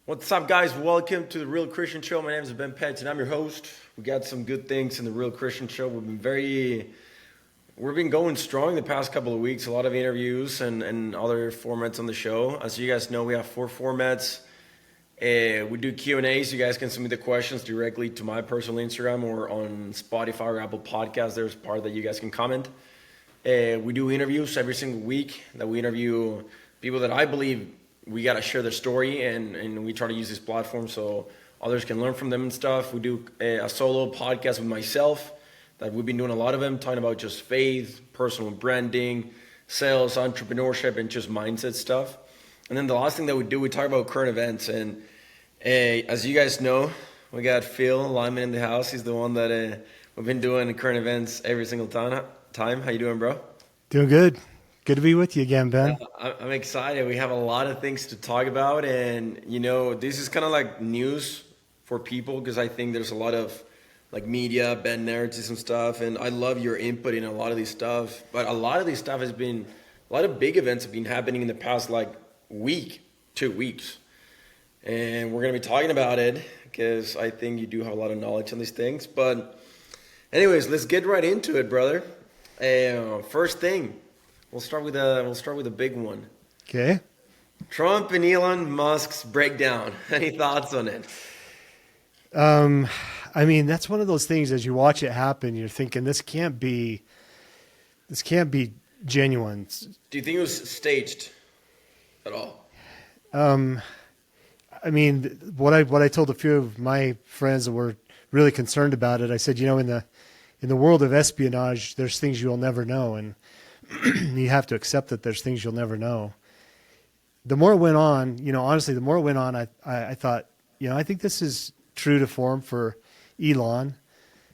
What's up, guys? Welcome to the Real Christian Show. My name is Ben Petz, and I'm your host. We got some good things in the Real Christian Show. We've been going strong the past couple of weeks. A lot of interviews and other formats on the show. As you guys know, we have 4 formats. We do Q&As. You guys can submit the questions directly to my personal Instagram or on Spotify or Apple Podcasts. There's a part that you guys can comment. We do interviews every single week that we interview people that I believe we got to share their story, and we try to use this platform so others can learn from them and stuff. We do a solo podcast with myself that we've been doing a lot of them, talking about just faith, personal branding, sales, entrepreneurship, and just mindset stuff. And then the last thing that we do, we talk about current events. And as you guys know, we got Phil Lyman in the house. He's the one that we've been doing current events every single time. How you doing, bro? Doing good. Good to be with you again, Ben. I'm excited. We have a lot of things to talk about, and this is kind of like news for people because I think there's a lot of like media, bad narratives and stuff, and I love your input in a lot of these stuff. But a lot of these stuff a lot of big events have been happening in the past like week, 2 weeks, and we're gonna be talking about it because I think you do have a lot of knowledge on these things. But anyways, let's get right into it, brother. First thing. We'll start with a big one. Okay. Trump and Elon Musk's breakdown. Any thoughts on it? I mean, that's one of those things as you watch it happen, you're thinking this can't be genuine. Do you think it was staged at all? I mean, what I told a few of my friends that were really concerned about it, I said, in the world of espionage, there's things you'll never know, and you have to accept that there's things you'll never know. The more it went on, honestly, I thought, I think this is true to form for Elon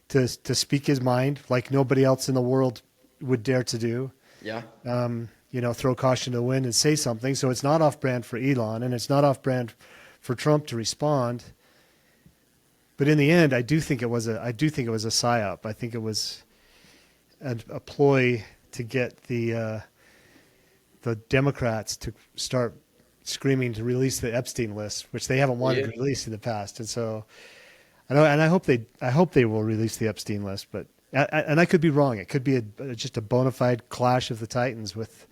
to speak his mind like nobody else in the world would dare to do. Yeah. Throw caution to the wind and say something. So it's not off brand for Elon, and it's not off brand for Trump to respond. But in the end, I do think it was a PsyOp. I think it was a ploy to get the Democrats to start screaming to release the Epstein List, which they haven't wanted to release in the past. And so, I hope they will release the Epstein List. But I could be wrong. It could be just a bona fide clash of the titans with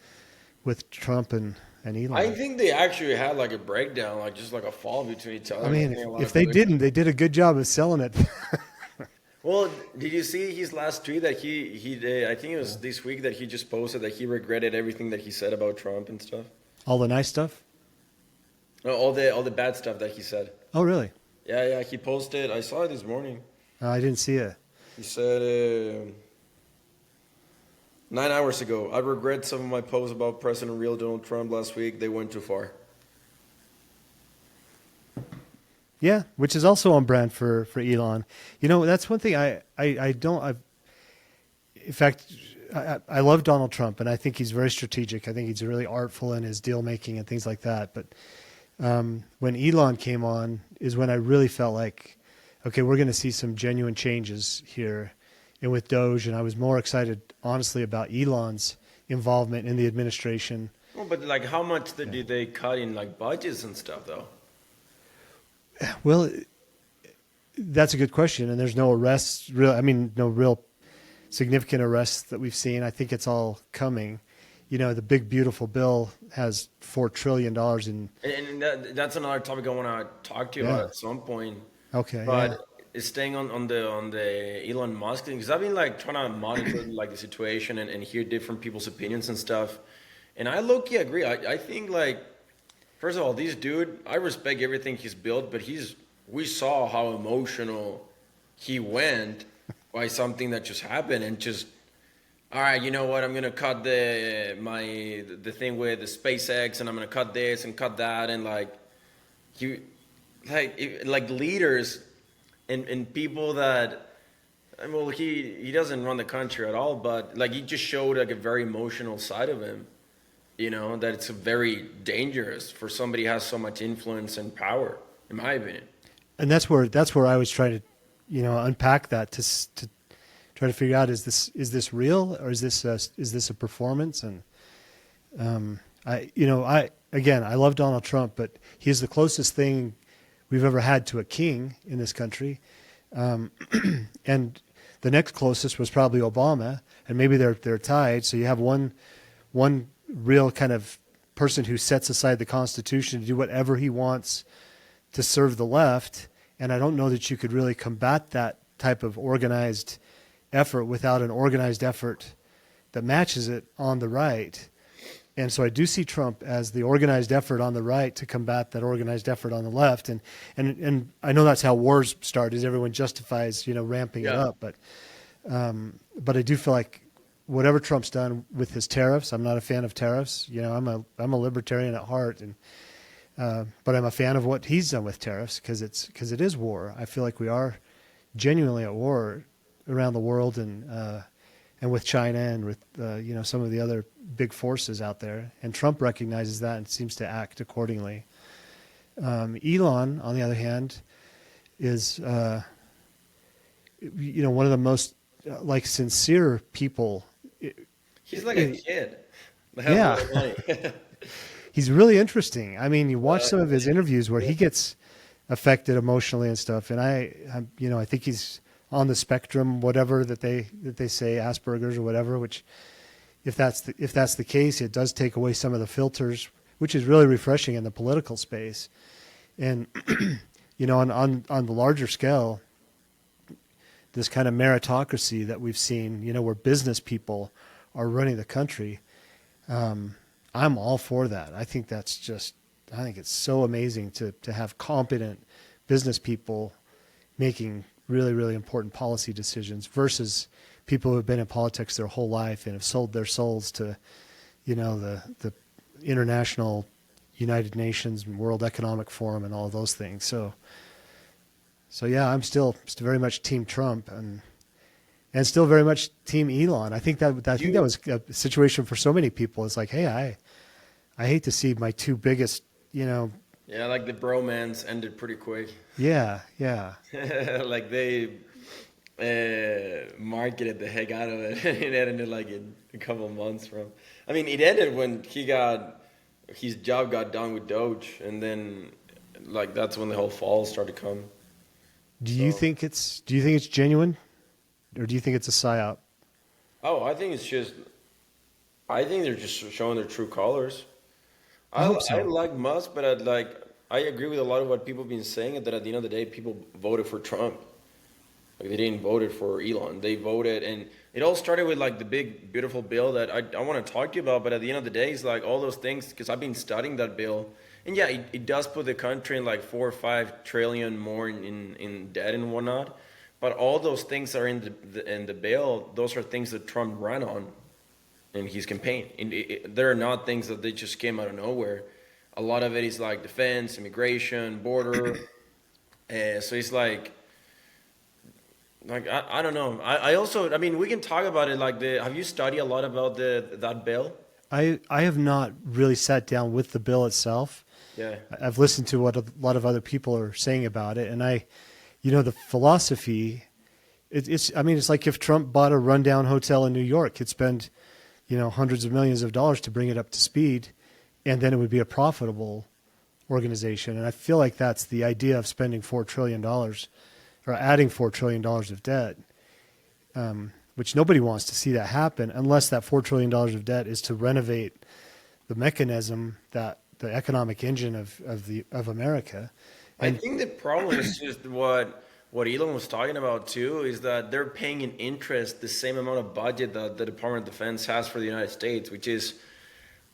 Trump and Elon. I think they actually had like a breakdown, like just like a fall between each other. I mean, if they didn't, they did a good job of selling it. Well, did you see his last tweet that he did? I think it was this week that he just posted that he regretted everything that he said about Trump and stuff. All the nice stuff? No, all the bad stuff that he said. Oh, really? Yeah, he posted. I saw it this morning. I didn't see it. He said 9 hours ago, I regret some of my posts about President real Donald Trump last week. They went too far. Yeah, which is also on brand for Elon. That's one thing I don't. In fact, I love Donald Trump, and I think he's very strategic. I think he's really artful in his deal making and things like that. But when Elon came on, is when I really felt like, okay, we're going to see some genuine changes here, and with Doge, and I was more excited, honestly, about Elon's involvement in the administration. Well, but like, how much did they cut in like budgets and stuff, though? Well, that's a good question, and there's no arrests. No real significant arrests that we've seen. I think it's all coming. The big beautiful bill has $4 trillion in. And that's another topic I want to talk to you about at some point. Okay. But it's staying on the Elon Musk thing, because I've been like trying to monitor like the situation and hear different people's opinions and stuff. And I low-key agree. I think like, first of all, this dude, I respect everything he's built, but we saw how emotional he went by something that just happened, and just, all right, you know what? I'm gonna cut the thing with the SpaceX, and I'm gonna cut this and cut that, and like leaders and people that, well, he doesn't run the country at all, but like he just showed like a very emotional side of him. That it's very dangerous for somebody who has so much influence and power, in my opinion. And that's where I was trying to, unpack that to try to figure out, is this real, or is this a performance? And I love Donald Trump, but he's the closest thing we've ever had to a king in this country. And the next closest was probably Obama, and maybe they're tied. So you have one real kind of person who sets aside the Constitution to do whatever he wants to serve the left. And I don't know that you could really combat that type of organized effort without an organized effort that matches it on the right. And so I do see Trump as the organized effort on the right to combat that organized effort on the left. And I know that's how wars start, is everyone justifies, ramping it up. But I do feel like whatever Trump's done with his tariffs, I'm not a fan of tariffs. I'm a libertarian at heart, and but I'm a fan of what he's done with tariffs because it is war. I feel like we are genuinely at war around the world, and with China and with some of the other big forces out there. And Trump recognizes that and seems to act accordingly. Elon, on the other hand, is one of the most sincere people. He's like a kid. Yeah. He's really interesting. I mean, you watch some of his interviews where he gets affected emotionally and stuff. And I think he's on the spectrum, whatever that they say, Asperger's or whatever, which if that's the case, it does take away some of the filters, which is really refreshing in the political space. And, on the larger scale, this kind of meritocracy that we've seen, where business people are running the country, I'm all for that. I think it's so amazing to have competent business people making really, really important policy decisions versus people who have been in politics their whole life and have sold their souls to, the international United Nations and World Economic Forum and all of those things. So yeah, I'm still very much Team Trump and still very much Team Elon. I think that was a situation for so many people. It's like, hey, I hate to see my two biggest, Yeah, like the bromance ended pretty quick. Yeah. Like they marketed the heck out of it. It ended like in a couple of months from. I mean, it ended when his job got done with Doge, and then like that's when the whole fall started to come. Do you think it's genuine, or do you think it's a PsyOp? Oh, I think they're just showing their true colors. I hope so. I like Musk, but I agree with a lot of what people have been saying, that at the end of the day, people voted for Trump. Like they didn't vote for Elon. They voted, and it all started with like the big, beautiful bill that I want to talk to you about. But at the end of the day, it's like all those things, because I've been studying that bill. And yeah, it does put the country in like 4 or 5 trillion more in debt and whatnot. But all those things are in the bill. Those are things that Trump ran on in his campaign. There are not things that they just came out of nowhere. A lot of it is like defense, immigration, border. So it's like I don't know. I mean, we can talk about it. Have you studied a lot about that bill? I have not really sat down with the bill itself. Yeah. I've listened to what a lot of other people are saying about it, and the philosophy, it's like if Trump bought a rundown hotel in New York, he'd spend, hundreds of millions of dollars to bring it up to speed, and then it would be a profitable organization. And I feel like that's the idea of spending $4 trillion or adding $4 trillion of debt, which nobody wants to see that happen unless that $4 trillion of debt is to renovate the mechanism, that the economic engine of America. I think the problem is just what Elon was talking about too, is that they're paying in interest the same amount of budget that the Department of Defense has for the United States, which is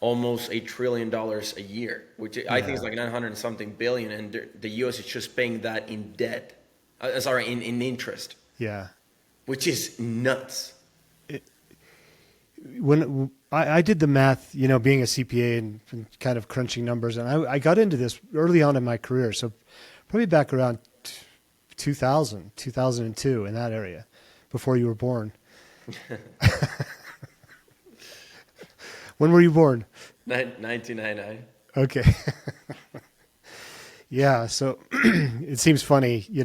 almost $1 trillion a year, which I think is like 900 and something billion, and the U.S. is just paying that in debt. In interest. Yeah. Which is nuts. When I did the math, being a CPA and kind of crunching numbers, and I got into this early on in my career, so probably back around 2002, in that area, before you were born. When were you born? 1999. Okay. Yeah, so it seems funny, you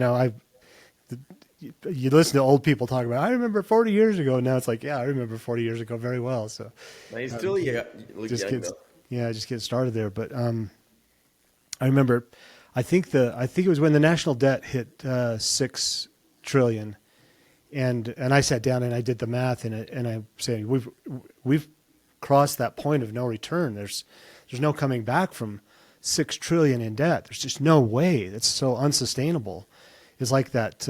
listen to old people talk about, I remember 40 years ago. Now it's like, yeah, I remember 40 years ago very well. So he's still just getting started there. But I remember I think it was when the national debt hit 6 trillion, and I sat down and I did the math, and I said we've crossed that point of no return. There's no coming back from 6 trillion in debt. There's just no way. It's so unsustainable. It's like that.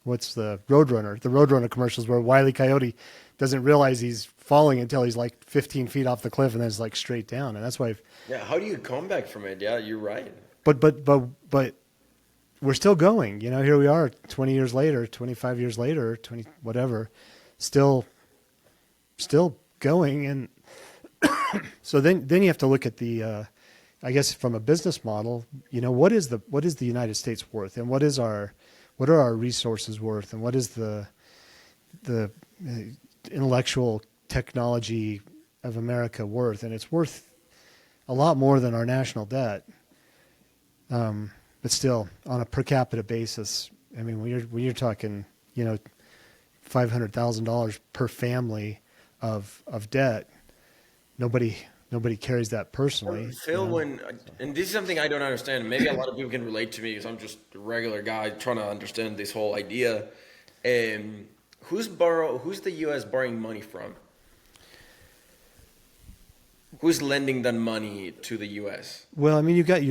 What's the Roadrunner? The Roadrunner commercials where Wile E. Coyote doesn't realize he's falling until he's like 15 feet off the cliff, and then it's like straight down. And that's why. Yeah, how do you come back from it? Yeah, you're right. But we're still going. Here we are 20 years later, 25 years later, 20 whatever, still going. And so then you have to look at the I guess from a business model, what is the United States worth, and what are our resources worth, and what is the intellectual technology of America worth? And it's worth a lot more than our national debt. But still, on a per capita basis, I mean, when you're talking, $500,000 per family of debt, nobody carries that personally. Phil, and this is something I don't understand. Maybe a lot of people can relate to me because I'm just a regular guy trying to understand this whole idea. Who's the U.S. borrowing money from? Who's lending that money to the U.S.? Well, I mean, you've got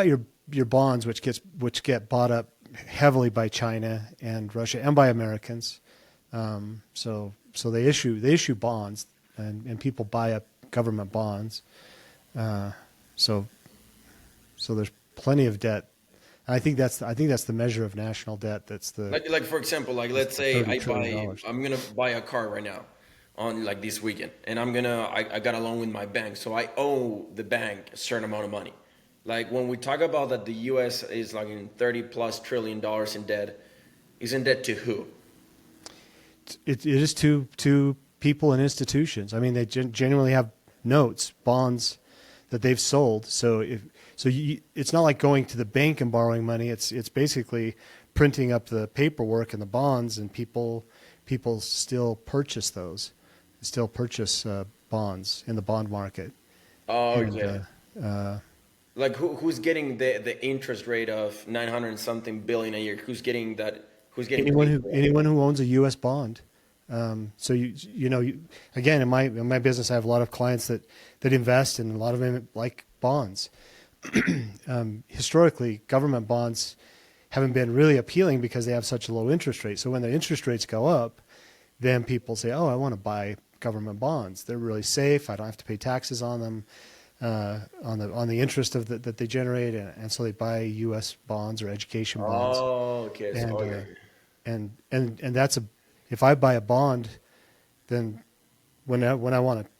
your bonds, which get bought up heavily by China and Russia and by Americans. So they issue bonds, and people buy up government bonds. So there's plenty of debt. I think that's the measure of national debt. That's the like for example, like let's say I'm gonna buy a car right now on like this weekend, and I got a loan with my bank, so I owe the bank a certain amount of money. Like when we talk about that the US is like in $30+ trillion in debt, is in debt to who? It is to people and institutions. I mean, they genuinely have notes, bonds that they've sold. So it's not like going to the bank and borrowing money. It's basically printing up the paperwork and the bonds, and people still purchase those, still purchase bonds in the bond market. Oh, and, yeah. Like who's getting the interest rate of 900 and something billion a year? Who's getting that? Who's getting anyone who owns a U.S. bond. So again, in my business, I have a lot of clients that invest, and a lot of them like bonds. Historically, government bonds haven't been really appealing because they have such a low interest rate. So when the interest rates go up, then people say, "Oh, I want to buy government bonds. They're really safe. I don't have to pay taxes on them, on the interest that they generate," and so they buy U.S. bonds or education bonds. Oh, okay. And that's if I buy a bond, then when I want to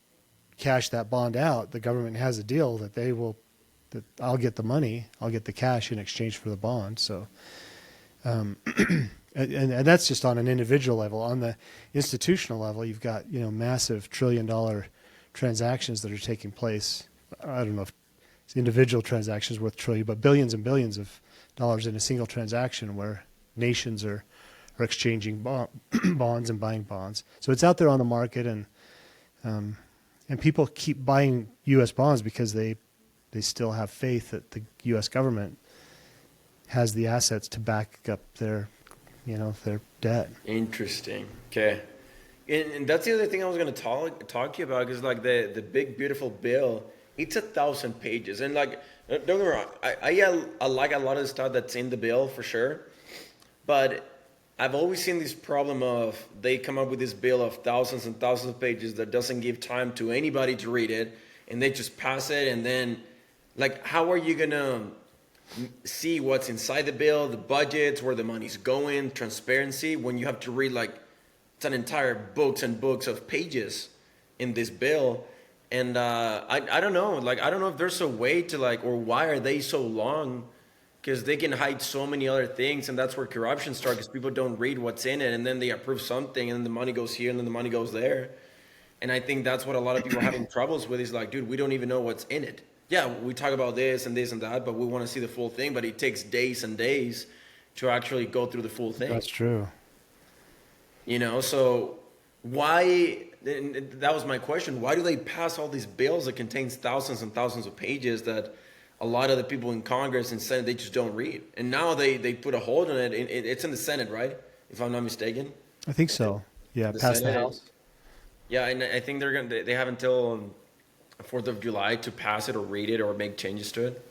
cash that bond out, the government has a deal that I'll get the money, I'll get the cash in exchange for the bond. So, and that's just on an individual level. On the institutional level, you've got massive $1 trillion transactions that are taking place. I don't know if it's individual transactions worth trillion, but billions and billions of dollars in a single transaction where nations are exchanging bonds and buying bonds. So it's out there on the market, and people keep buying U.S. bonds because they still have faith that the U.S. government has the assets to back up their debt. Interesting. Okay. And that's the other thing I was going to talk to you about, because like the big beautiful bill, it's 1,000 pages, and like don't get me wrong, I like a lot of the stuff that's in the bill for sure, but I've always seen this problem of they come up with this bill of thousands and thousands of pages that doesn't give time to anybody to read it, and they just pass it, and then like how are you gonna see what's inside the bill, the budgets, where the money's going, transparency, when you have to read like it's an entire books and books of pages in this bill? And I don't know, like I don't know if there's a way to like, or why are they so long? Because they can hide so many other things, and that's where corruption starts, because people don't read what's in it, and then they approve something, and then the money goes here, and then the money goes there. And I think that's what a lot of people are having troubles with, is like, dude, we don't even know what's in it. Yeah, we talk about this and this and that, but we want to see the full thing, but it takes days and days to actually go through the full thing. That's true. So why and that was my question. Why do they pass all these bills that contains thousands and thousands of pages that a lot of the people in Congress and Senate, they just don't read? And now they put a hold on it. It's in the Senate, right? If I'm not mistaken. I think so. Yeah, The past the Senate. House. Yeah, and I think they have until 4th of July to pass it or read it or make changes to it.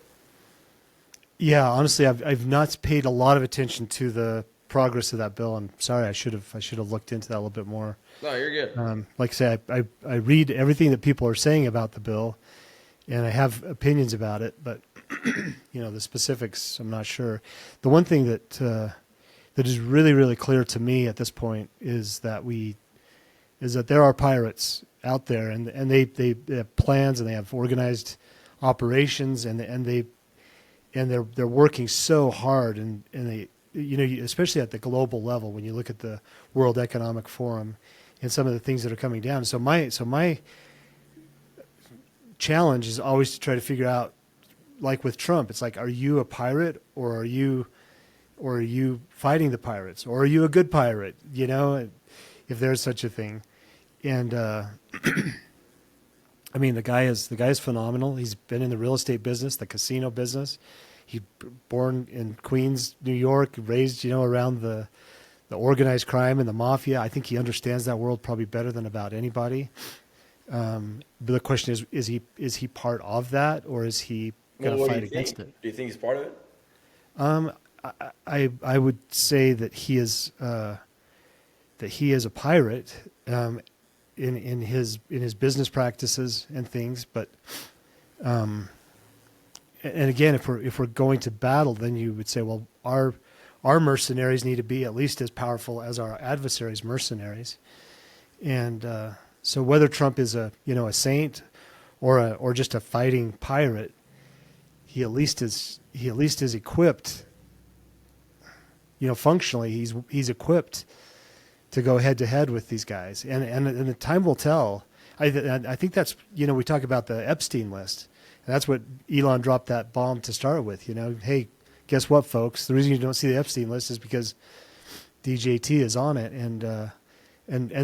Yeah, honestly, I've not paid a lot of attention to the progress of that bill. I'm sorry, I should have looked into that a little bit more. No, you're good. Like I say, I read everything that people are saying about the bill, and I have opinions about it, but the specifics, I'm not sure. The one thing that that is really, really clear to me at this point is that there are pirates out there, and they have plans, and they have organized operations, and they're working so hard, and they, especially at the global level, when you look at the World Economic Forum and some of the things that are coming down. So my challenge is always to try to figure out, like with Trump, it's like, are you a pirate, or are you fighting the pirates, or are you a good pirate? If there's such a thing. And I mean, the guy is phenomenal. He's been in the real estate business, the casino business. He born in Queens, New York, raised around the organized crime and the mafia. I think he understands that world probably better than about anybody. But the question is he part of that, or is he going to fight against it? Do you think he's part of it? I would say that he is a pirate in his business practices and things, but and again, if we're going to battle, then you would say, well, our mercenaries need to be at least as powerful as our adversaries' mercenaries, and so whether Trump is a saint or just a fighting pirate, he at least is equipped. Functionally, he's equipped to go head to head with these guys, and the time will tell. I think that's we talk about the Epstein List, and that's what Elon dropped that bomb to start with. Hey, guess what, folks? The reason you don't see the Epstein List is because DJT is on it, and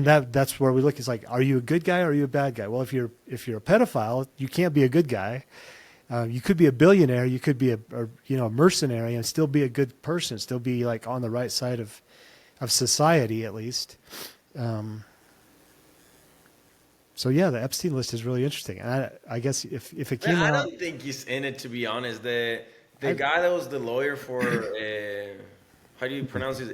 that's where we look. It's like, are you a good guy or are you a bad guy? Well, if you're a pedophile, you can't be a good guy. You could be a billionaire, you could be a mercenary and still be a good person, still be like on the right side of society at least. So yeah, the Epstein List is really interesting. And I guess if it came out, I don't think he's in it, to be honest. The guy that was the lawyer for how do you pronounce his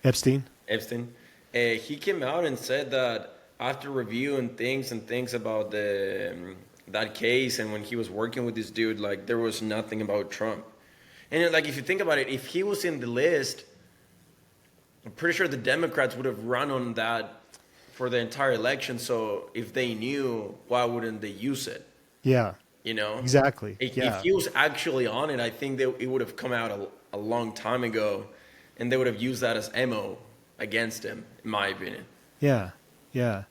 Epstein. He came out and said that after reviewing things about that case, and when he was working with this dude, like, there was nothing about Trump. And like, if you think about it, if he was in the list, I'm pretty sure the Democrats would have run on that for the entire election. So if they knew, why wouldn't they use it? Yeah. Exactly. If he was actually on it, I think it would have come out a long time ago, and they would have used that as ammo against him, in my opinion. Yeah. Yeah.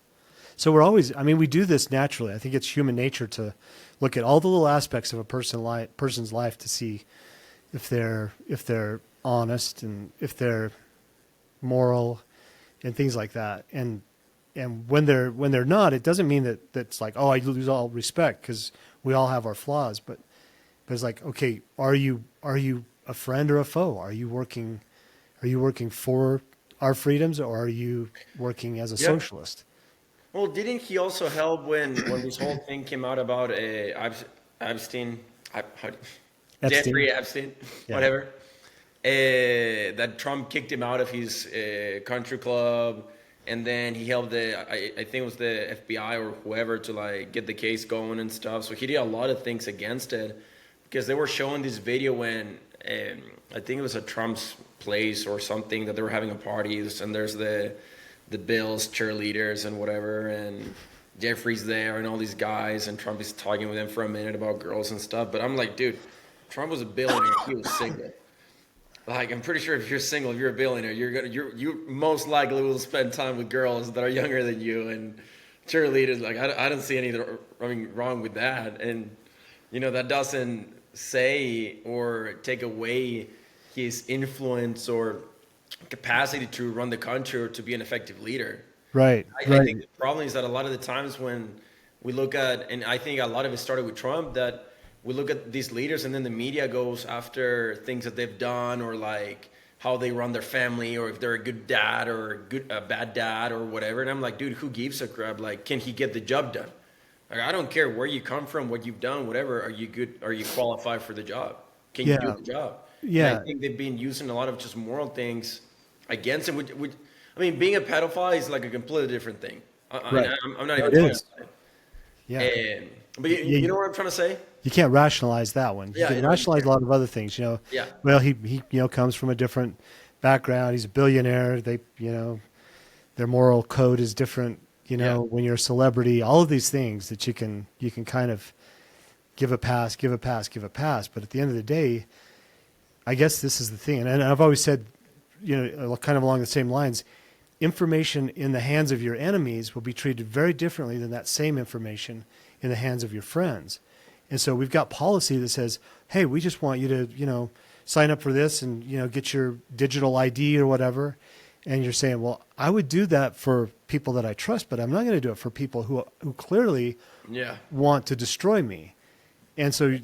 So we do this naturally. I think it's human nature to look at all the little aspects of a person's life to see if they're honest and if they're moral and things like that. And when they're not, it doesn't mean that that's like, oh, I lose all respect, because we all have our flaws. But it's like, okay, are you a friend or a foe? Are you working for our freedoms, or are you working as a socialist? Well, didn't he also help when this whole thing came out about Jeffrey Epstein, whatever, that Trump kicked him out of his country club, and then he helped I think it was the FBI or whoever to like get the case going and stuff. So he did a lot of things against it, because they were showing this video when I think it was at Trump's place or something, that they were having a parties, and there's the Bills cheerleaders and whatever, and Jeffrey's there and all these guys, and Trump is talking with them for a minute about girls and stuff. But I'm like, dude, Trump was a billionaire. He was single. Like, I'm pretty sure if you're single, if you're a billionaire, you most likely will spend time with girls that are younger than you and cheerleaders. Like, I don't see anything wrong with that. And that doesn't say or take away his influence or capacity to run the country or to be an effective leader. Right. I think the problem is that a lot of the times when we look at, and I think a lot of it started with Trump, that we look at these leaders and then the media goes after things that they've done or like how they run their family or if they're a good dad or a bad dad or whatever. And I'm like, dude, who gives a crap? Like, can he get the job done? Like, I don't care where you come from, what you've done, whatever. Are you good? Are you qualified for the job? Can you do Yeah. the job? And I Yeah. think they've been using a lot of just moral things against him. I mean, being a pedophile is like a completely different thing. Right. I'm not No, even it talking is. about Yeah. it. But Yeah. you know what I'm trying to say? You can't rationalize that one. You Yeah, can you rationalize a can't. lot of other things, you know. Yeah. Well, he comes from a different background. He's a billionaire. Their moral code is different, Yeah. when you're a celebrity, all of these things that you can kind of give a pass. But at the end of the day, I guess this is the thing. And I've always said, kind of along the same lines, information in the hands of your enemies will be treated very differently than that same information in the hands of your friends. And so we've got policy that says, hey, we just want you to, sign up for this and, get your digital ID or whatever. And you're saying, well, I would do that for people that I trust, but I'm not going to do it for people who clearly Yeah. want to destroy me. And so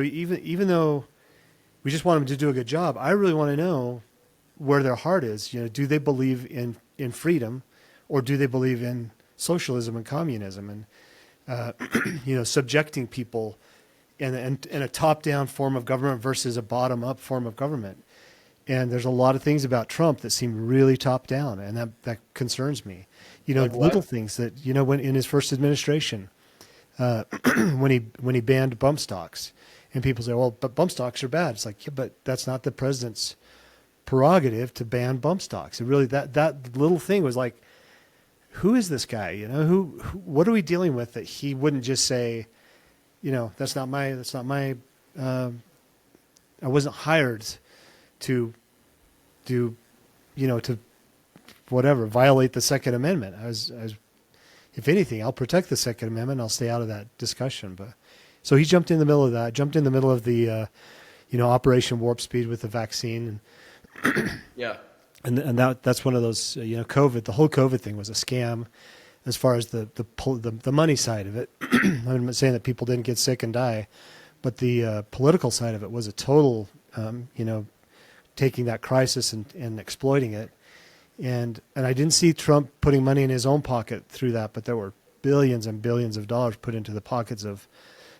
even though we just want them to do a good job, I really want to know where their heart is. Do they believe in freedom, or do they believe in socialism and communism and subjecting people in a top-down form of government versus a bottom-up form of government? And there's a lot of things about Trump that seem really top-down, and that concerns me. Like what? Little things that when in his first administration, when he banned bump stocks, and people say, well, but bump stocks are bad. It's like, yeah, but that's not the president's prerogative to ban bump stocks. It really, that little thing was like, who is this guy? What are we dealing with that he wouldn't just say, that's not my, I wasn't hired to do, to whatever, violate the Second Amendment. I was, if anything, I'll protect the Second Amendment. I'll stay out of that discussion. But so he jumped in the middle of that, jumped in the middle of the, Operation Warp Speed with the vaccine. Yeah. And that's one of those, COVID, the whole COVID thing was a scam as far as the money side of it. I'm not saying that people didn't get sick and die, but the political side of it was a total, taking that crisis and exploiting it. And I didn't see Trump putting money in his own pocket through that, but there were billions and billions of dollars put into the pockets of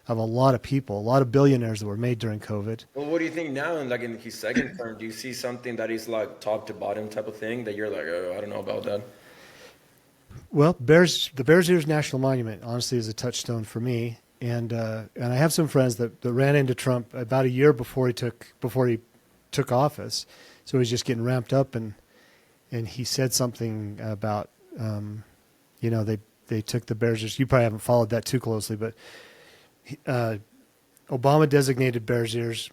a lot of people, a lot of billionaires that were made during COVID. Well, what do you think now? Like in his second term, do you see something that is like top to bottom type of thing that you're like, oh, I don't know about that? Well, the Bears Ears National Monument honestly is a touchstone for me, and I have some friends that ran into Trump about a year before he took office, so he's just getting ramped up, and he said something about they took the Bears Ears. You probably haven't followed that too closely, but Obama designated Bears Ears,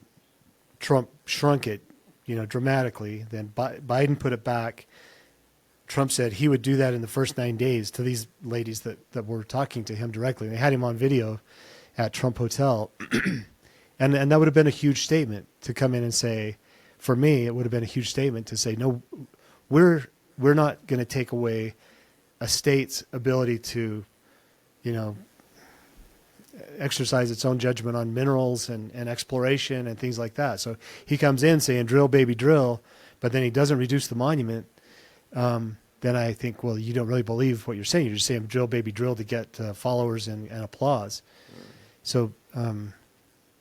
Trump shrunk it, dramatically. Then Biden put it back. Trump said he would do that in the first 9 days to these ladies that were talking to him directly. They had him on video at Trump Hotel. and that would have been a huge statement to come in and say, for me, it would have been a huge statement to say, no, we're not going to take away a state's ability to, exercise its own judgment on minerals and exploration and things like that. So he comes in saying, drill, baby, drill, but then he doesn't reduce the monument. Then I think, well, you don't really believe what you're saying. You're just saying drill, baby, drill to get followers and applause. So, and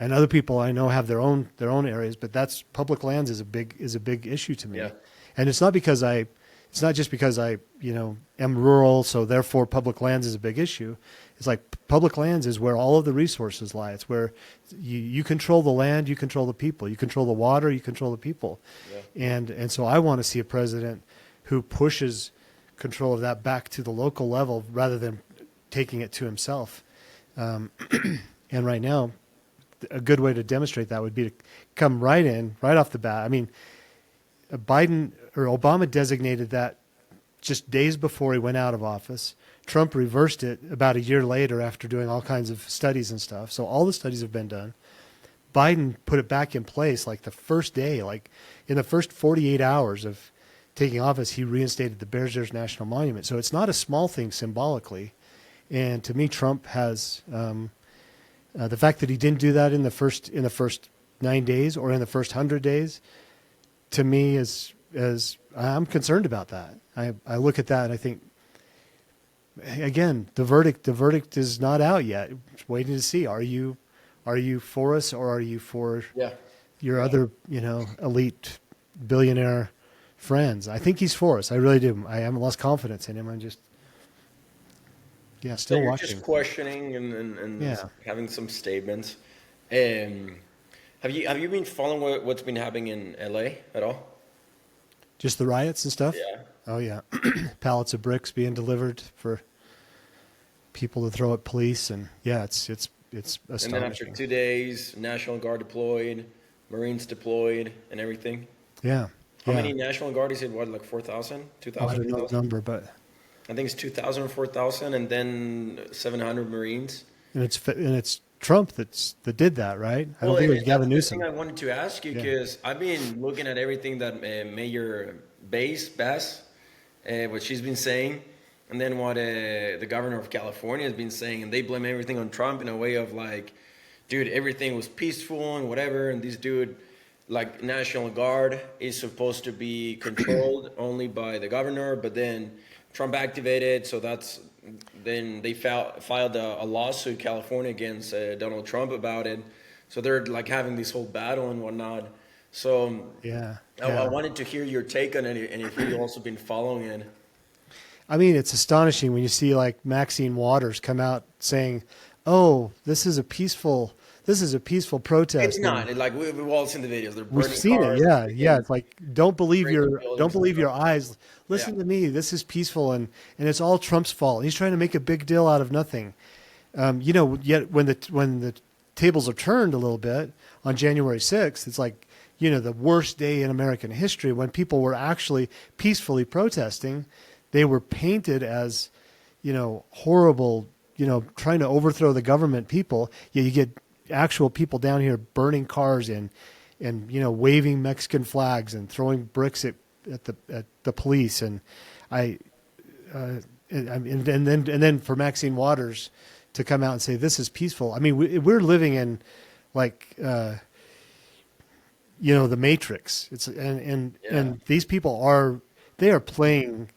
other people I know have their own areas, but that's public lands is a big issue to me. Yeah. And it's not just because I am rural, so therefore public lands is a big issue. It's like public lands is where all of the resources lie. It's where you control the land, you control the people, you control the water, you control the people. Yeah. And so I want to see a president who pushes control of that back to the local level rather than taking it to himself. And right now, a good way to demonstrate that would be to come right off the bat. I mean, Obama designated that just days before he went out of office. Trump reversed it about a year later after doing all kinds of studies and stuff. So all the studies have been done. Biden put it back in place like the first day, like in the first 48 hours of taking office, he reinstated the Bears National Monument. So it's not a small thing symbolically. And to me, Trump has the fact that he didn't do that in the first 9 days or in the first 100 days. To me, is I'm concerned about that. I look at that and I think, again, the verdict is not out yet. Just waiting to see. Are you for us or are you for your other elite billionaire friends? I think he's for us. I really do. I haven't lost confidence in him. I'm just still so you're watching. Just questioning and having some statements. Have you been following what's been happening in LA at all? Just the riots and stuff? Yeah. Oh yeah. Pallets of bricks being delivered for people to throw at police, and it's astonishing. And then after 2 days, National Guard deployed, Marines deployed, and everything. Yeah. How many National Guard is it? What, like 4,000? 2,000? I don't know the number, but I think it's 2,000 or 4,000, and then 700 Marines. And it's Trump that did that, right? I don't think it was Gavin Newsom. The thing I wanted to ask you, because I've been looking at everything that Mayor Bass, what she's been saying, and then what the governor of California has been saying, and they blame everything on Trump in a way of like, dude, everything was peaceful and whatever, and this dude, like National Guard, is supposed to be controlled only by the governor, but then Trump activated, so then they filed a lawsuit in California against Donald Trump about it. So they're like having this whole battle and whatnot. So I wanted to hear your take on it, and if you've also been following it. I mean, it's astonishing when you see like Maxine Waters come out saying, "Oh, this is a peaceful protest." It's not. Like we've all seen the videos. They're burning We've seen cars, it. Yeah. It's like don't believe your eyes. Listen to me. This is peaceful, and it's all Trump's fault. He's trying to make a big deal out of nothing. Yet when the tables are turned a little bit on January 6th, it's like the worst day in American history when people were actually peacefully protesting. They were painted as horrible, trying to overthrow the government people. Yeah, you get actual people down here burning cars and waving Mexican flags and throwing bricks at the police, and then for Maxine Waters to come out and say this is peaceful. I mean, we're living in like the Matrix. And these people are playing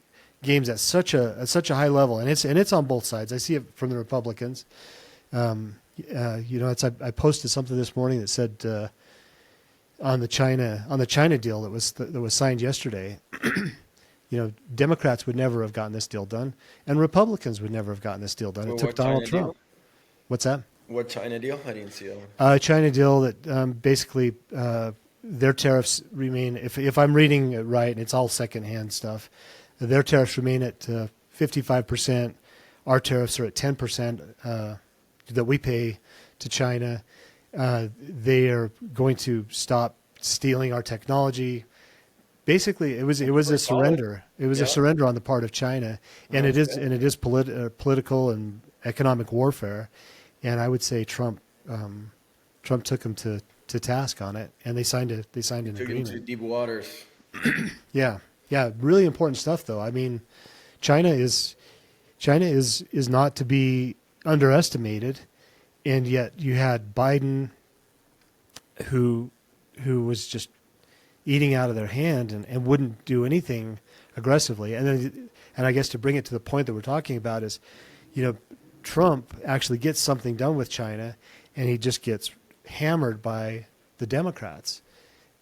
games at such a high level, and it's on both sides. I see it from the Republicans. I posted something this morning that said on the China deal that was signed yesterday. Democrats would never have gotten this deal done, and Republicans would never have gotten this deal done. It took Donald Trump. Deal? What's that? What China deal? I didn't see that one. A China deal that basically their tariffs remain. If I'm reading it right, and it's all secondhand stuff, their tariffs remain at 55%. Our tariffs are at 10%. That we pay to China. They are going to stop stealing our technology. Basically, it was a surrender. It was a surrender on the part of China, and it is political and economic warfare. And I would say Trump took them to task on it, and they signed an agreement. Took him to deep waters. Yeah, really important stuff, though. I mean, China is not to be underestimated, and yet you had Biden who was just eating out of their hand and wouldn't do anything aggressively. And I guess to bring it to the point that we're talking about is, Trump actually gets something done with China, and he just gets hammered by the Democrats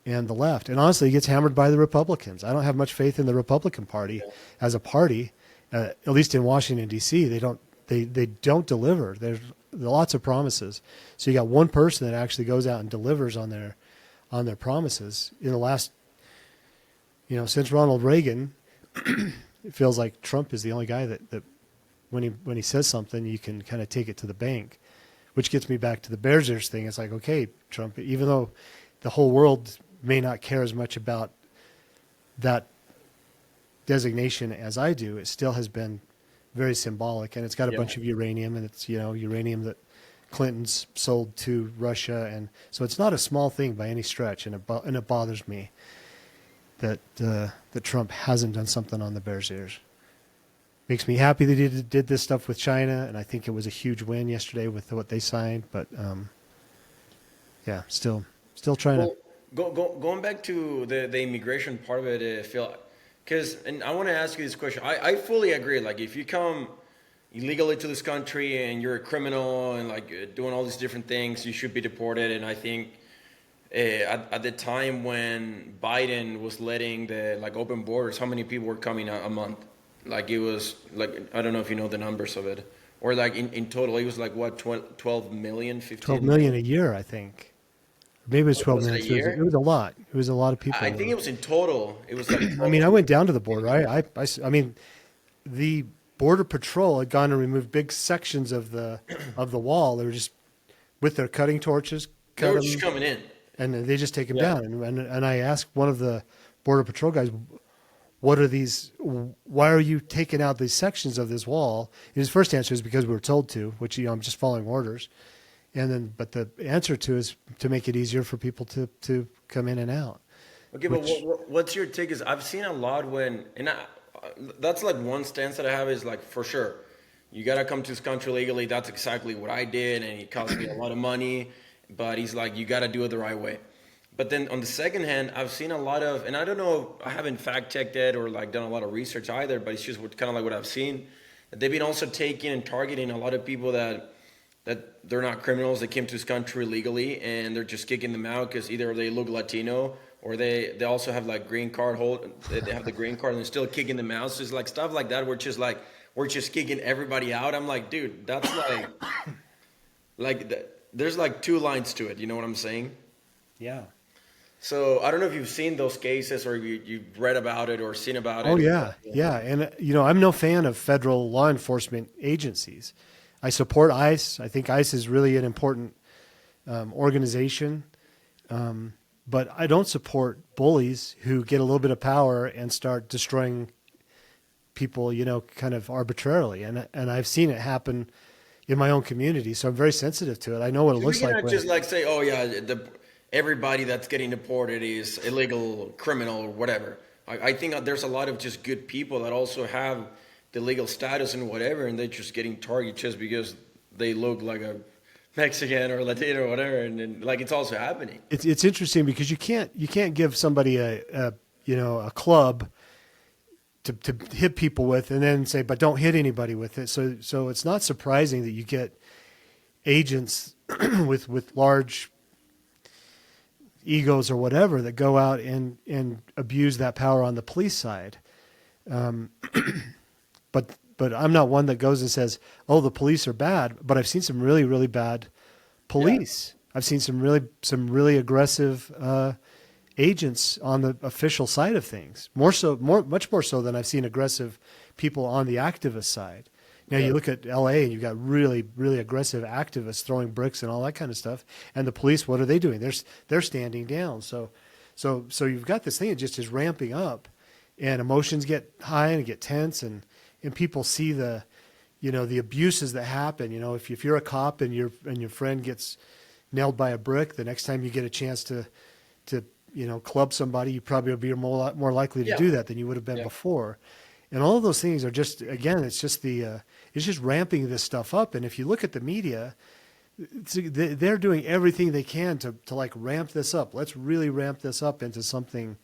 and the left. And honestly, he gets hammered by the Republicans. I don't have much faith in the Republican Party as a party, at least in Washington, D.C. They don't deliver. There's lots of promises. So you got one person that actually goes out and delivers on their promises. In the last, since Ronald Reagan, it feels like Trump is the only guy that when he says something, you can kind of take it to the bank, which gets me back to the Bears thing. It's like, okay, Trump, even though the whole world may not care as much about that designation as I do, it still has been very symbolic, and it's got a bunch of uranium, and it's uranium that Clintons sold to Russia, and so it's not a small thing by any stretch, and it bothers me that that Trump hasn't done something on the Bears' ears. Makes me happy that he did this stuff with China, and I think it was a huge win yesterday with what they signed. But yeah, still trying to. Going back to the immigration part of it, Phil, and I want to ask you this question. I fully agree. Like, if you come illegally to this country and you're a criminal and like doing all these different things, you should be deported. And I think at the time when Biden was letting the like open borders, how many people were coming a month? Like, it was like, I don't know if you know the numbers of it, or like in total, it was like what, 12 million, 15 12 million a year, I think. Maybe it was 12 Was it a million. year? It was a lot. It was a lot of people. I think it was in total. It was like I mean, I went down to the border. I mean, the Border Patrol had gone and removed big sections of the wall. They were just with their cutting torches, they were just coming in. and they just take them down. And I asked one of the Border Patrol guys, "What are these? Why are you taking out these sections of this wall?" And his first answer is because we were told to, which I'm just following orders. And then, but the answer to is to make it easier for people to come in and out. Okay, but what's your take? Is I've seen a lot that's like one stance that I have is like, for sure, you got to come to this country legally. That's exactly what I did, and it cost me a lot of money. But he's like, you got to do it the right way. But then on the second hand, I've seen a lot of, and I don't know, I haven't fact checked it or like done a lot of research either, but it's just kind of like what I've seen. That they've been also taking and targeting a lot of people that they're not criminals. They came to this country legally, and they're just kicking them out because either they look Latino or they also have like green card they have the green card, and they're still kicking them out. So it's like stuff like that. We're just kicking everybody out. I'm like, dude, that's there's like two lines to it. You know what I'm saying? Yeah. So I don't know if you've seen those cases or you've read about it or seen about it. Oh yeah, yeah. And I'm no fan of federal law enforcement agencies. I support ICE. I think ICE is really an important organization. But I don't support bullies who get a little bit of power and start destroying people, kind of arbitrarily. And I've seen it happen in my own community, so I'm very sensitive to it. I know what it looks like. You cannot just like say, oh yeah, everybody that's getting deported is illegal, criminal, or whatever. I think there's a lot of just good people that also have the legal status and whatever, and they're just getting targeted just because they look like a Mexican or Latino or whatever, and like it's also happening. It's interesting because you can't give somebody a club to hit people with and then say, but don't hit anybody with it. So it's not surprising that you get agents with large egos or whatever that go out and abuse that power on the police side. But I'm not one that goes and says, "Oh, the police are bad." But I've seen some really, really bad police. Yeah. I've seen some really aggressive agents on the official side of things. Much more so than I've seen aggressive people on the activist side. Now you look at LA and you've got really, really aggressive activists throwing bricks and all that kind of stuff. And the police, what are they doing? They're standing down. So you've got this thing that just is ramping up, and emotions get high and get tense, and people see the abuses that happen. If you're a cop and your friend gets nailed by a brick, the next time you get a chance to club somebody, you probably will be more likely to do that than you would have been before. And all of those things are just, again, it's just ramping this stuff up. And if you look at the media, they're doing everything they can to like ramp this up. Let's really ramp this up into something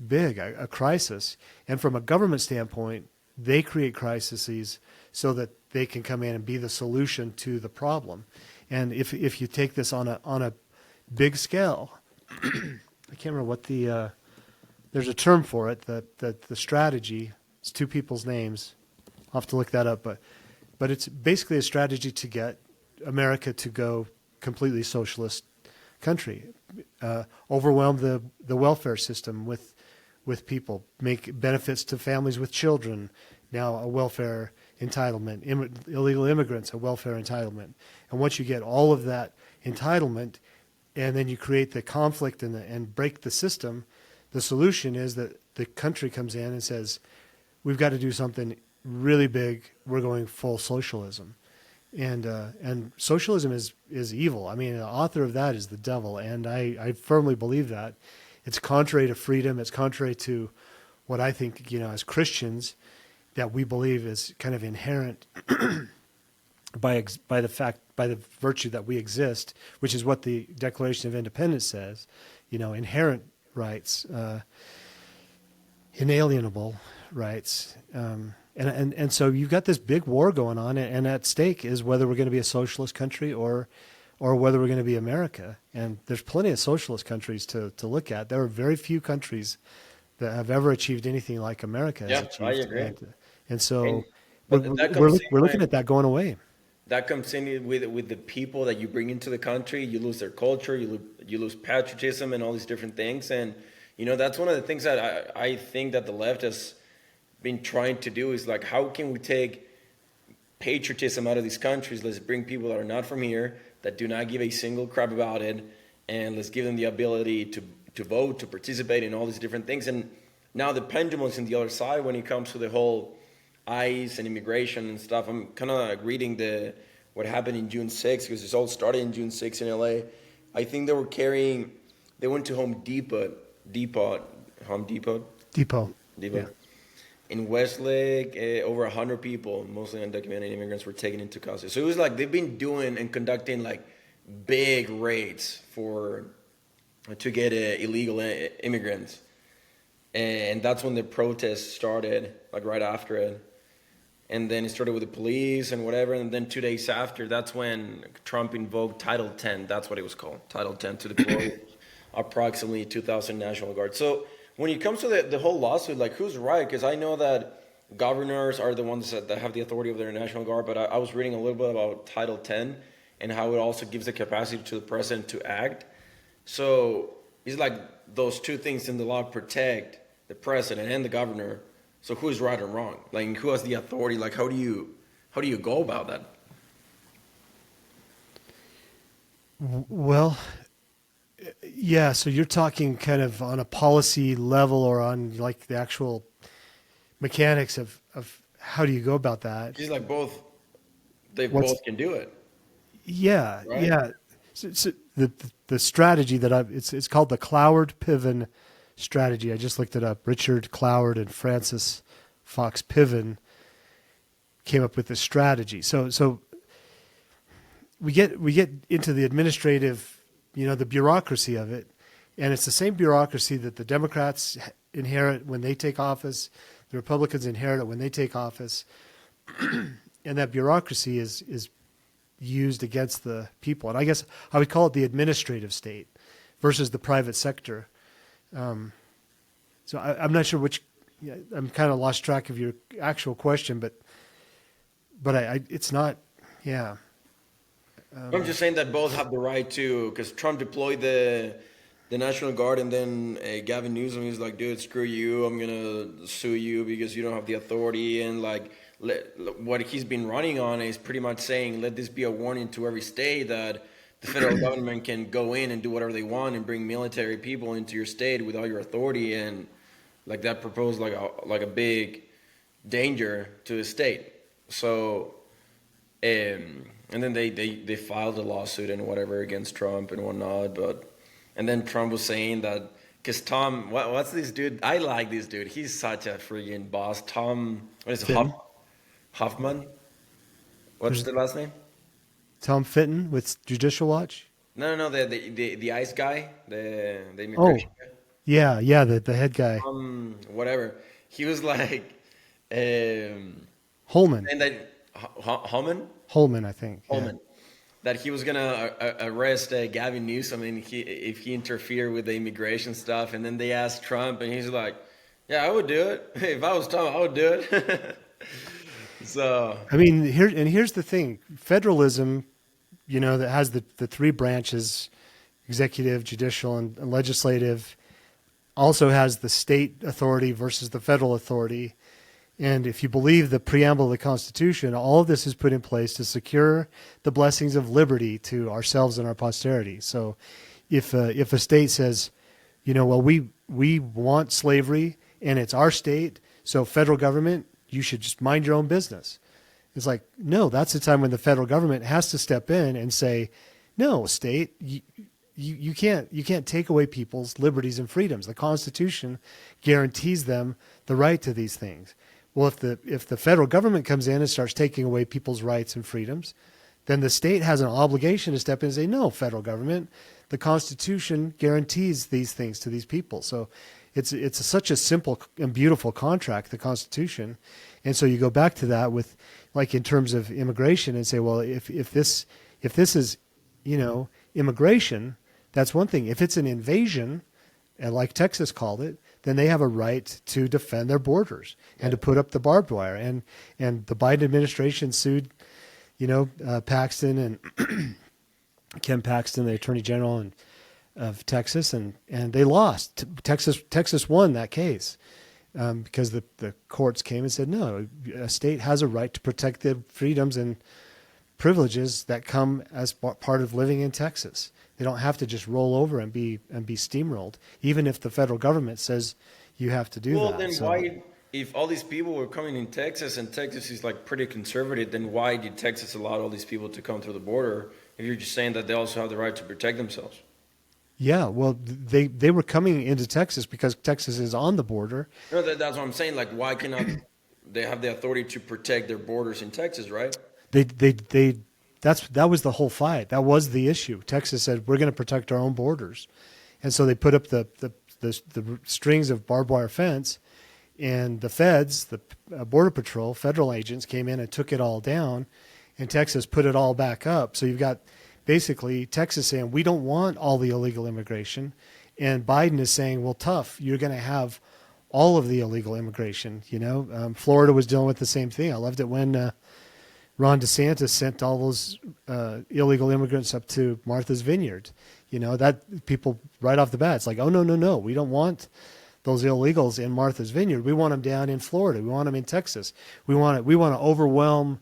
big, a crisis. And from a government standpoint, they create crises so that they can come in and be the solution to the problem. And if you take this on a big scale, I can't remember what there's a term for it, that the strategy, it's two people's names. I'll have to look that up, but it's basically a strategy to get America to go completely socialist country, overwhelm the welfare system with people, make benefits to families with children, now a welfare entitlement, illegal immigrants, a welfare entitlement. And once you get all of that entitlement, and then you create the conflict and break the system, the solution is that the country comes in and says, we've got to do something really big. We're going full socialism. And socialism is evil. I mean, the author of that is the devil, and I firmly believe that. It's contrary to freedom. It's contrary to what I think, as Christians, that we believe is kind of inherent by the virtue that we exist, which is what the Declaration of Independence says. Inherent rights, inalienable rights. And so you've got this big war going on, and at stake is whether we're going to be a socialist country or whether we're going to be America. And there's plenty of socialist countries to look at. There are very few countries that have ever achieved anything like America has achieved. I agree. And so But we're looking at that going away. That comes in with the people that you bring into the country. You lose their culture, you lose patriotism and all these different things. And, that's one of the things that I think that the left has been trying to do is like, how can we take patriotism out of these countries? Let's bring people that are not from here, that do not give a single crap about it, and let's give them the ability to vote, to participate in all these different things. And now the pendulum is on the other side when it comes to the whole ICE and immigration and stuff. I'm kind of reading what happened in June 6th, because this all started in June 6th in LA. I think they went to Home Depot. Yeah. In Westlake, over 100 people, mostly undocumented immigrants, were taken into custody. So it was like they've been doing and conducting like big raids to get illegal immigrants, and that's when the protests started, like right after it. And then it started with the police and whatever, and then 2 days after, that's when Trump invoked Title 10. That's what it was called, Title 10, to deploy approximately 2,000 National Guard. So when it comes to the whole lawsuit, like, who's right? Because I know that governors are the ones that have the authority over their National Guard, but I was reading a little bit about Title 10 and how it also gives the capacity to the president to act. So it's like those two things in the law protect the president and the governor. So who's right or wrong? Like, who has the authority? Like, how do you go about that? Well, yeah, so you're talking kind of on a policy level or on like the actual mechanics of how do you go about that? It's like both both can do it. Yeah, right? yeah. So the strategy that it's called the Cloward-Piven strategy. I just looked it up. Richard Cloward and Francis Fox Piven came up with this strategy. So we get into the administrative, the bureaucracy of it, and it's the same bureaucracy that the Democrats inherit when they take office, the Republicans inherit it when they take office, and that bureaucracy is used against the people. And I guess I would call it the administrative state versus the private sector. So I'm not sure which. I'm kind of lost track of your actual question, but it's not. Yeah. I'm just saying that both have the right to, because Trump deployed the National Guard, and then Gavin Newsom, he's like, dude, screw you, I'm gonna sue you because you don't have the authority. And like, what he's been running on is pretty much saying, let this be a warning to every state that the federal government can go in and do whatever they want and bring military people into your state without your authority, and like that proposed like a big danger to the state. So and then they filed a lawsuit and whatever against Trump and whatnot. And then Trump was saying that, because Tom, what's this dude? I like this dude. He's such a freaking boss. Tom, what is it? Hoffman? What's the last name? Tom Fitton with Judicial Watch? No, the ICE guy, the immigration guy. Yeah, the head guy. Whatever. He was like, Holman. And that Holman, I think. Holman. Yeah. That he was gonna arrest Gavin Newsom if he interfered with the immigration stuff, and then they asked Trump, and he's like, "Yeah, I would do it. If I was Trump, I would do it." So I mean, here's the thing: federalism, that has the three branches, executive, judicial, and legislative, also has the state authority versus the federal authority. And if you believe the preamble of the Constitution, all of this is put in place to secure the blessings of liberty to ourselves and our posterity. So if a state says, well, we want slavery and it's our state, so federal government, you should just mind your own business. It's like, no, that's the time when the federal government has to step in and say, no, state, you can't take away people's liberties and freedoms. The Constitution guarantees them the right to these things. Well, if the federal government comes in and starts taking away people's rights and freedoms, then the state has an obligation to step in and say, no, federal government, the Constitution guarantees these things to these people. So it's such a simple and beautiful contract, the Constitution. And so you go back to that with, like, in terms of immigration and say, well, if this is, immigration, that's one thing. If it's an invasion, and like Texas called it, then they have a right to defend their borders and to put up the barbed wire. And the Biden administration sued, Paxton and Ken Paxton, the Attorney General of Texas, and they lost. Texas won that case because the courts came and said, no, a state has a right to protect the freedoms and privileges that come as part of living in Texas. They don't have to just roll over and be steamrolled, even if the federal government says you have to do that. Well, then why, if all these people were coming in Texas and Texas is like pretty conservative, then why did Texas allow all these people to come through the border if you're just saying that they also have the right to protect themselves? Yeah, well, they were coming into Texas because Texas is on the border. No, that's what I'm saying. Like, why cannot they have the authority to protect their borders in Texas, right? That was the whole fight. That was the issue. Texas said, we're going to protect our own borders. And so they put up the strings of barbed wire fence, and the feds, the Border Patrol, federal agents came in and took it all down, and Texas put it all back up. So you've got basically Texas saying, we don't want all the illegal immigration. And Biden is saying, well, tough, you're going to have all of the illegal immigration. Florida was dealing with the same thing. I loved it when Ron DeSantis sent all those illegal immigrants up to Martha's Vineyard. That people right off the bat, it's like, oh, no, we don't want those illegals in Martha's Vineyard. We want them down in Florida. We want them in Texas. We want to overwhelm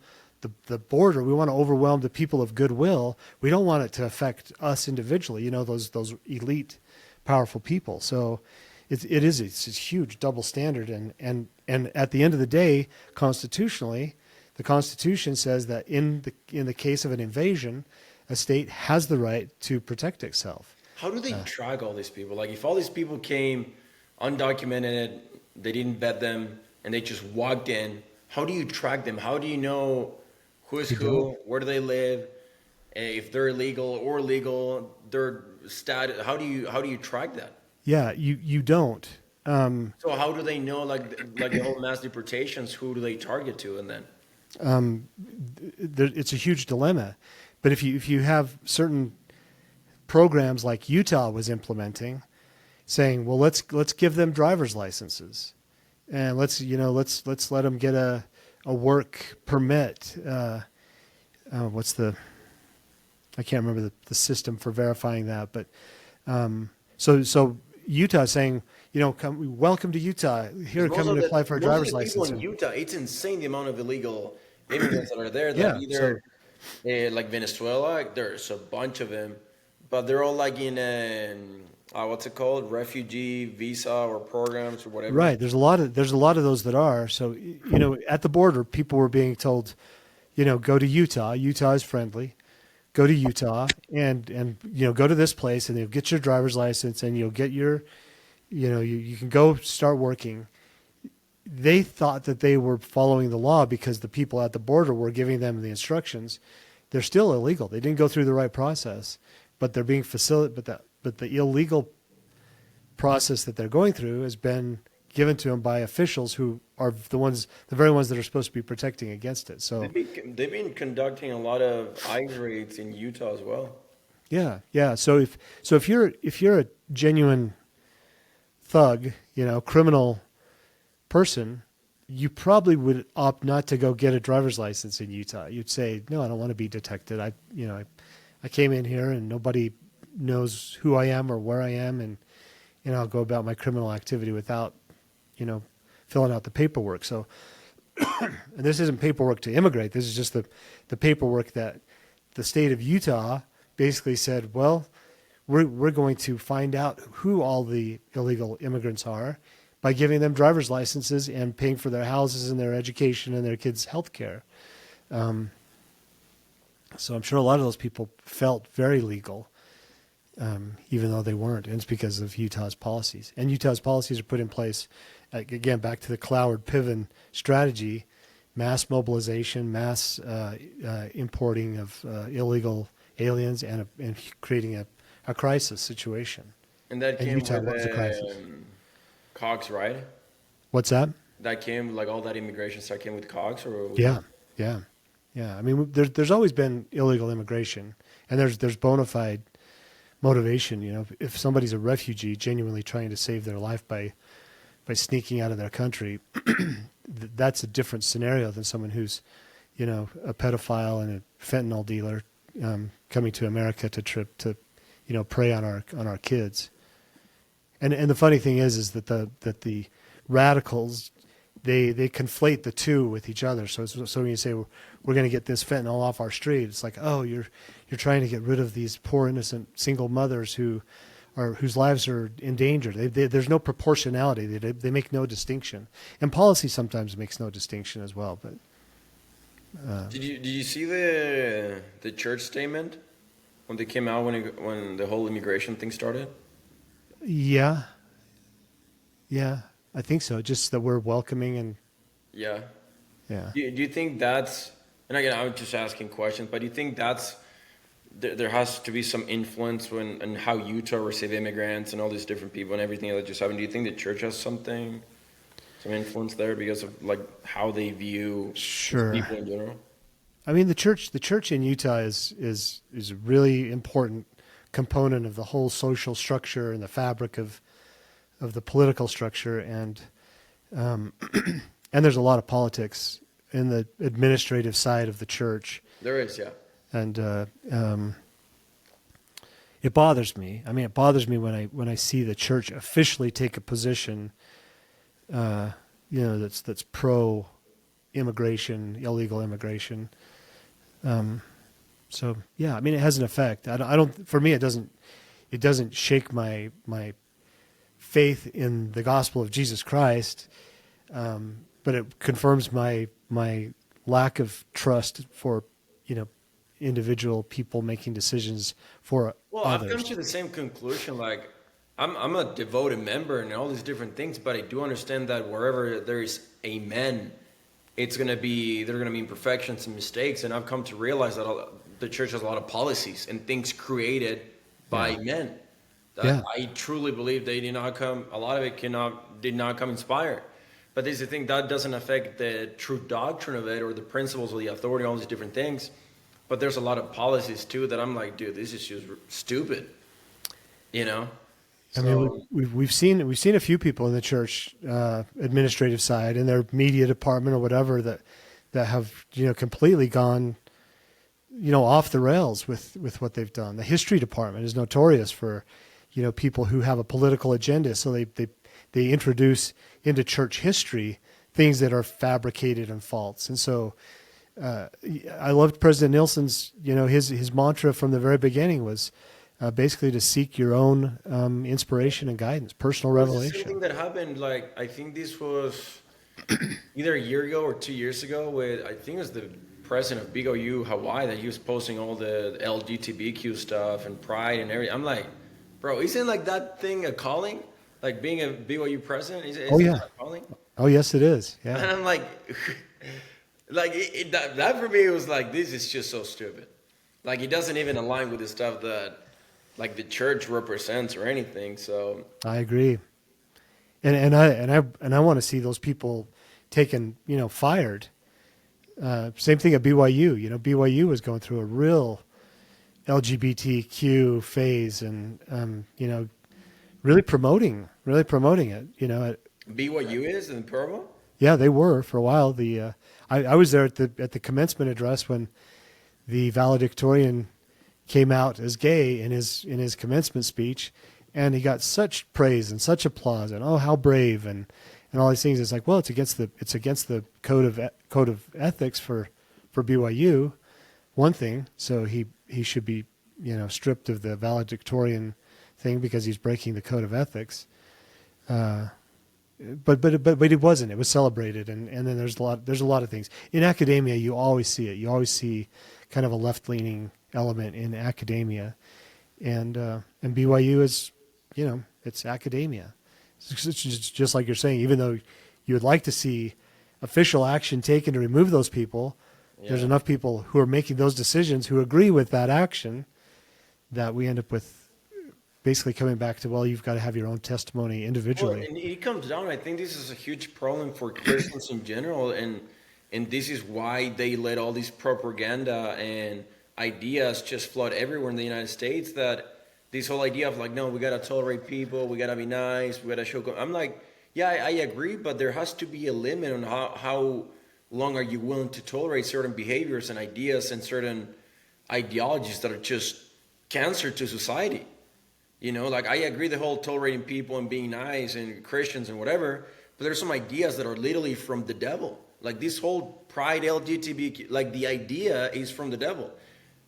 the border. We want to overwhelm the people of goodwill. We don't want it to affect us individually, those elite, powerful people. So it's a huge double standard. And at the end of the day, constitutionally, the Constitution says that in the case of an invasion, a state has the right to protect itself. How do they track all these people? Like, if all these people came undocumented, they didn't vet them, and they just walked in, how do you track them? How do you know who is who, where do they live, if they're illegal or legal, their status? How do you track that? Yeah, you don't. So how do they know, like the whole mass deportations, who do they target to, and then? It's a huge dilemma, but if you have certain programs like Utah was implementing, saying, well, let's give them driver's licenses, and let's let them get a work permit. I can't remember the system for verifying that, but so Utah is saying, welcome to Utah. Here, come and apply for a driver's license. In Utah, it's insane the amount of illegal immigrants that are there. Like Venezuela, there's a bunch of them, but they're all like in what's it called, refugee visa or programs or whatever. Right. There's a lot of those that are. So at the border, people were being told, go to Utah. Utah is friendly. Go to Utah and go to this place, and you'll get your driver's license, and you'll get your, you can go start working. They thought that they were following the law because the people at the border were giving them the instructions. They're still illegal. They didn't go through the right process, but they're being facilitated. But the illegal process that they're going through has been given to them by officials who are the very ones that are supposed to be protecting against it. So they've been conducting a lot of ICE raids in Utah as well. Yeah. So if you're a genuine thug, criminal person, you probably would opt not to go get a driver's license in Utah. You'd say, no, I don't want to be detected. I came in here and nobody knows who I am or where I am, and I'll go about my criminal activity without, filling out the paperwork. So, and this isn't paperwork to immigrate. This is just the paperwork that the state of Utah basically said, well, we're going to find out who all the illegal immigrants are by giving them driver's licenses and paying for their houses and their education and their kids' health care. So I'm sure a lot of those people felt very legal, even though they weren't. And it's because of Utah's policies. And Utah's policies are put in place, again, back to the Cloward-Piven strategy, mass mobilization, mass importing of illegal aliens, and creating a crisis situation. And that And came Utah with was a crisis. Cox, right? What's that? That came, like all that immigration stuff came with Cox, or Yeah. I mean, there's always been illegal immigration, and there's bona fide motivation. You know, if somebody's a refugee genuinely trying to save their life by sneaking out of their country, that's a different scenario than someone who's, you know, a pedophile and a fentanyl dealer coming to America to you know, prey on our kids. And the funny thing is that the radicals, they conflate the two with each other. So when you say we're going to get this fentanyl off our street, it's like, oh, you're trying to get rid of these poor innocent single mothers whose lives are endangered. There's no proportionality. They make no distinction, and policy sometimes makes no distinction as well. But did you see the church statement when they came out when the whole immigration thing started? Yeah, I think so. Just that we're welcoming and Yeah. yeah. Do you think that's, and again, I'm just asking questions, but do you think there has to be some influence and how Utah receive immigrants and all these different people and everything that just happened? Do you think the church has some influence there because of like how they view Sure. people in general? I mean, the church in Utah is a really important component of the whole social structure and the fabric of the political structure, and there's a lot of politics in the administrative side of the church. There is, yeah. And it bothers me. I mean, it bothers me when I see the church officially take a position, you know, that's pro immigration, illegal immigration. So yeah, I mean, it has an effect. I don't. For me, it doesn't shake my faith in the gospel of Jesus Christ, but it confirms my lack of trust for, you know, individual people making decisions for others. I've come to the same conclusion. Like, I'm a devoted member and all these different things, but I do understand that wherever there is a man, there are gonna be imperfections and mistakes. And I've come to realize that the church has a lot of policies and things created by men. That I truly believe they did not come. A lot of it did not come inspired. But there's the thing that doesn't affect the true doctrine of it or the principles of the authority, all these different things. But there's a lot of policies too that I'm like, dude, this is just stupid. You know. I mean, we've seen a few people in the church administrative side in their media department or whatever that have, you know, completely gone, you know, off the rails with what they've done. The history department is notorious for, you know, people who have a political agenda, so they introduce into church history things that are fabricated and false. And so I loved President Nelson's, you know, his mantra from the very beginning was basically to seek your own inspiration and guidance, personal revelation. The same thing that happened, like, I think this was either a year ago or 2 years ago with, I think it was the president of Big OU Hawaii, that he was posting all the LGBTQ stuff and pride and everything. I'm like, bro, isn't like that thing a calling? Like being a BYU president? Is yeah. a calling? Oh, yes, it is. Yeah. And I'm like, that for me was like, this is just so stupid. Like, it doesn't even align with the stuff that like the church represents or anything. So I agree. And I want to see those people taken, you know, fired. Same thing at BYU. You know, BYU was going through a real LGBTQ phase, and you know, really promoting it. You know, BYU is in Provo. Yeah, they were for a while. I was there at the commencement address when the valedictorian came out as gay in his commencement speech, and he got such praise and such applause, and oh, how brave, and all these things. It's like, well, it's against the code of ethics for BYU, one thing. So he should be, you know, stripped of the valedictorian thing because he's breaking the code of ethics. but it wasn't. It was celebrated, and then there's a lot of things in academia. You always see it. You always see kind of a left leaning element in academia, and BYU is, it's academia. It's just like you're saying. Even though you would like to see official action taken to remove those people, there's enough people who are making those decisions who agree with that action that we end up with basically coming back to, well, you've got to have your own testimony Well, individually. and it comes down. I think this is a huge problem for Christians in general, and this is why they let all these propaganda and ideas just flood everywhere in the United States. That this whole idea of like, no, we gotta tolerate people, we gotta be nice, we gotta show. I'm like, yeah, I agree, but there has to be a limit on how long are you willing to tolerate certain behaviors and ideas and certain ideologies that are just cancer to society. Like I agree the whole tolerating people and being nice and Christians and whatever, but there's some ideas that are literally from the devil. Like this whole pride LGBTQ, like the idea is from the devil.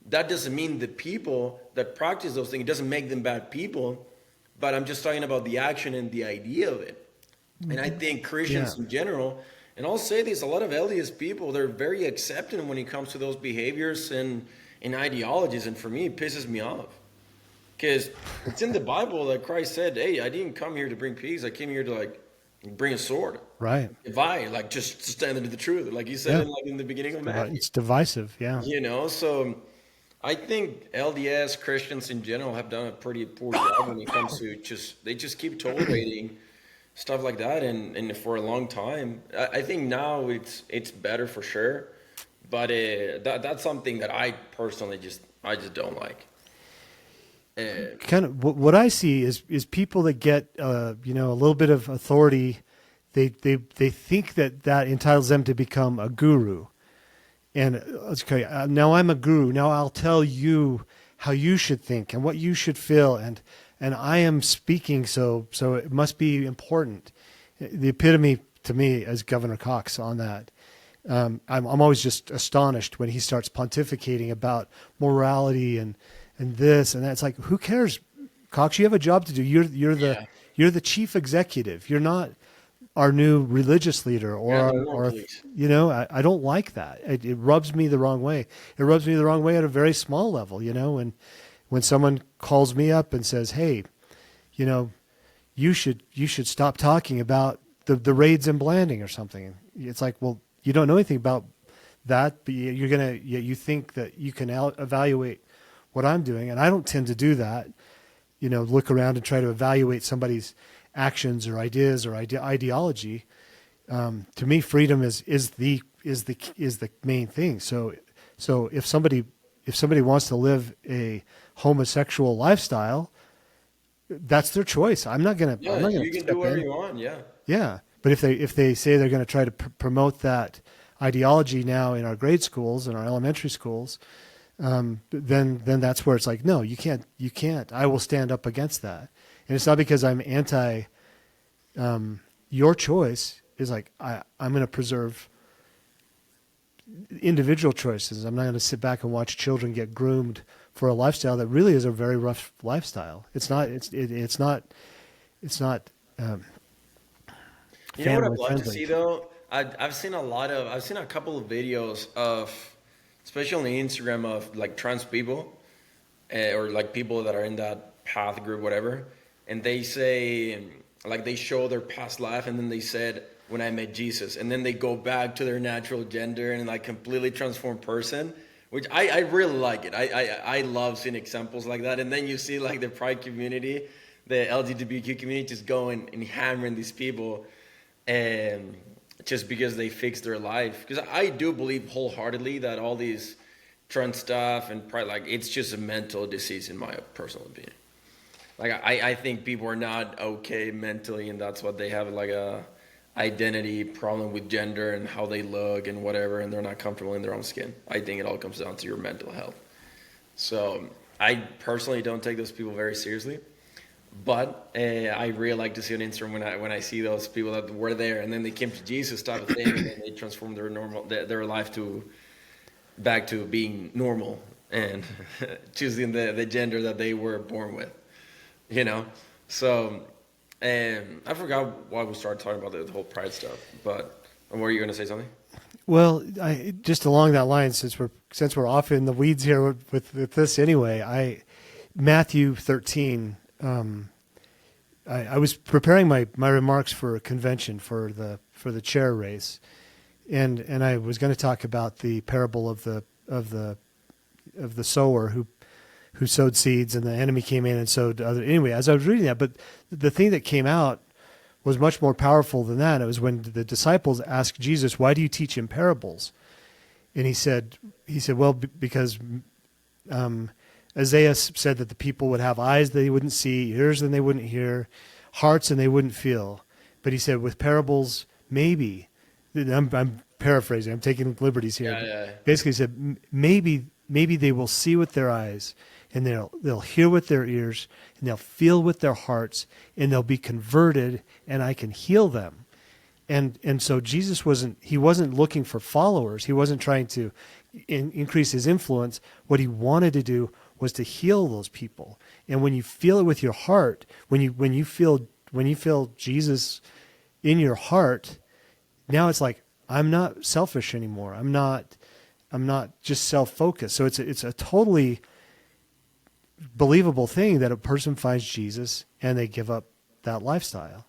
That doesn't mean the people that practice those things, it doesn't make them bad people, but I'm just talking about the action and the idea of it. And I think Christians in general, and I'll say this, a lot of LDS people, they're very accepting when it comes to those behaviors and ideologies. And for me, it pisses me off. Because it's in the Bible that Christ said, hey, I didn't come here to bring peace. I came here to like bring a sword. Right. Divide, like just stand into the truth. Like you said in the beginning of Matthew. It's divisive. Yeah. So I think LDS Christians in general have done a pretty poor job when it comes to they just keep tolerating stuff like that. And for a long time, I think now it's better for sure. But that's something that I personally just don't like. Kind of what I see is people that get a little bit of authority, they think that entitles them to become a guru, and okay, now I'm a guru. Now I'll tell you how you should think and what you should feel, and I am speaking, so it must be important. The epitome to me is Governor Cox on that. I'm always just astonished when he starts pontificating about morality and this and that. It's like, who cares, Cox? You have a job to do. You're the chief executive. You're not our new religious leader or I don't like that. It rubs me the wrong way. It rubs me the wrong way at a very small level. When someone calls me up and says, hey, you should stop talking about the raids in Blanding or something. It's like, well, you don't know anything about that, but you think that you can evaluate what I'm doing, and I don't tend to do that. Look around and try to evaluate somebody's actions or ideas or ideology. To me, freedom is the main thing. So if somebody wants to live a homosexual lifestyle, that's their choice. I'm not gonna. You can do whatever you want. Yeah. Yeah, but if they say they're going to try to promote that ideology now in our grade schools and our elementary schools, then that's where it's like, no, you can't. I will stand up against that. And it's not because I'm anti your choice. Is like I'm going to preserve individual choices. I'm not going to sit back and watch children get groomed for a lifestyle that really is a very rough lifestyle. It's not. It's not. You know what I'd love to see though? I've seen a couple of videos of, especially on Instagram, of like trans people, or like people that are in that path group, whatever, and they say, like, they show their past life, and then they said, when I met Jesus, and then they go back to their natural gender and like completely transformed person, which I really like it. I love seeing examples like that. And then you see like the pride community, the LGBTQ community, just going and hammering these people, and just because they fixed their life. Because I do believe wholeheartedly that all these trans stuff and pride, like, it's just a mental disease in my personal opinion. Like, I think people are not okay mentally, and that's what they have, like a identity problem with gender and how they look and whatever, and they're not comfortable in their own skin. I think it all comes down to your mental health. So I personally don't take those people very seriously, but I really like to see on Instagram when I see those people that were there and then they came to Jesus type of thing, and then they transformed their life back to being normal and choosing the gender that they were born with, you know. So And I forgot why we started talking about the whole pride stuff, but were you going to say something? Well, just along that line, since we're off in the weeds here with this anyway, Matthew 13. I was preparing my remarks for a convention for the chair race, and I was going to talk about the parable of the sower who sowed seeds, and the enemy came in and sowed other. Anyway, as I was reading that, but the thing that came out was much more powerful than that. It was when the disciples asked Jesus, "Why do you teach in parables?" And he said, "Well, because Isaiah said that the people would have eyes that they wouldn't see, ears and they wouldn't hear, hearts and they wouldn't feel." But he said, with parables, maybe. I'm paraphrasing. I'm taking liberties here. Yeah. Basically, he said, maybe they will see with their eyes, and they'll hear with their ears, and they'll feel with their hearts, and they'll be converted, and I can heal them. And so Jesus wasn't looking for followers. He wasn't trying to increase his influence. What he wanted to do was to heal those people. And when you feel it with your heart, when you feel Jesus in your heart, now it's like, I'm not selfish anymore. I'm not just self-focused. So it's a totally believable thing that a person finds Jesus and they give up that lifestyle,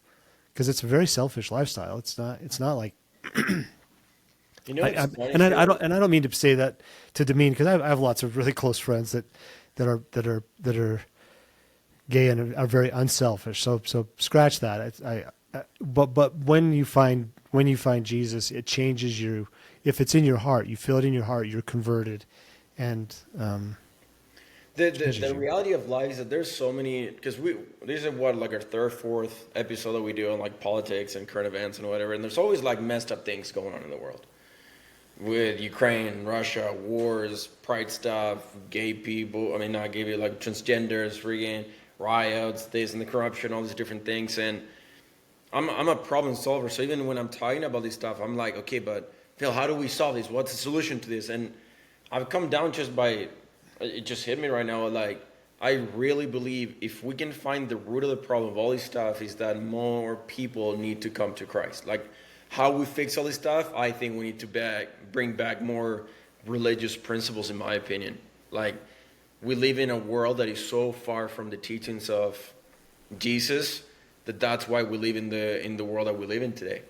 because it's a very selfish lifestyle. It's not like You know, I don't mean to say that to demean, because I have lots of really close friends that are gay and are very unselfish. So scratch that. But when you find Jesus, it changes you. If it's in your heart, you feel it in your heart, you're converted, and the reality of life is that there's so many, because this is like our third, fourth episode that we do on like politics and current events and whatever, and there's always like messed up things going on in the world. With Ukraine, Russia, wars, pride stuff, gay people, I mean, not gay people, like transgenders, freaking riots, this and the corruption, all these different things. And I'm a problem solver. So even when I'm talking about this stuff, I'm like, okay, but Phil, how do we solve this? What's the solution to this? And I've come down it just hit me right now. Like, I really believe if we can find the root of the problem of all this stuff is that more people need to come to Christ. Like, how we fix all this stuff, I think we need to bring back more religious principles, in my opinion. Like, we live in a world that is so far from the teachings of Jesus that's why we live in the world that we live in today.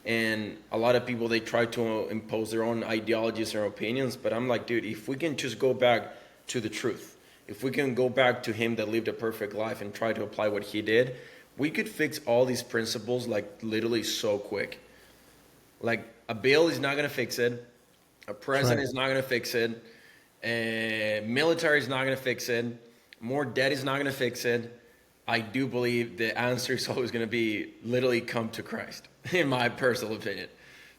And a lot of people, they try to impose their own ideologies or opinions, but I'm like, dude, if we can just go back to the truth, if we can go back to him that lived a perfect life and try to apply what he did, we could fix all these principles like literally so quick. Like, a bill is not going to fix it. A president is not going to fix it. Military is not going to fix it. More debt is not going to fix it. I do believe the answer is always going to be literally come to Christ, in my personal opinion.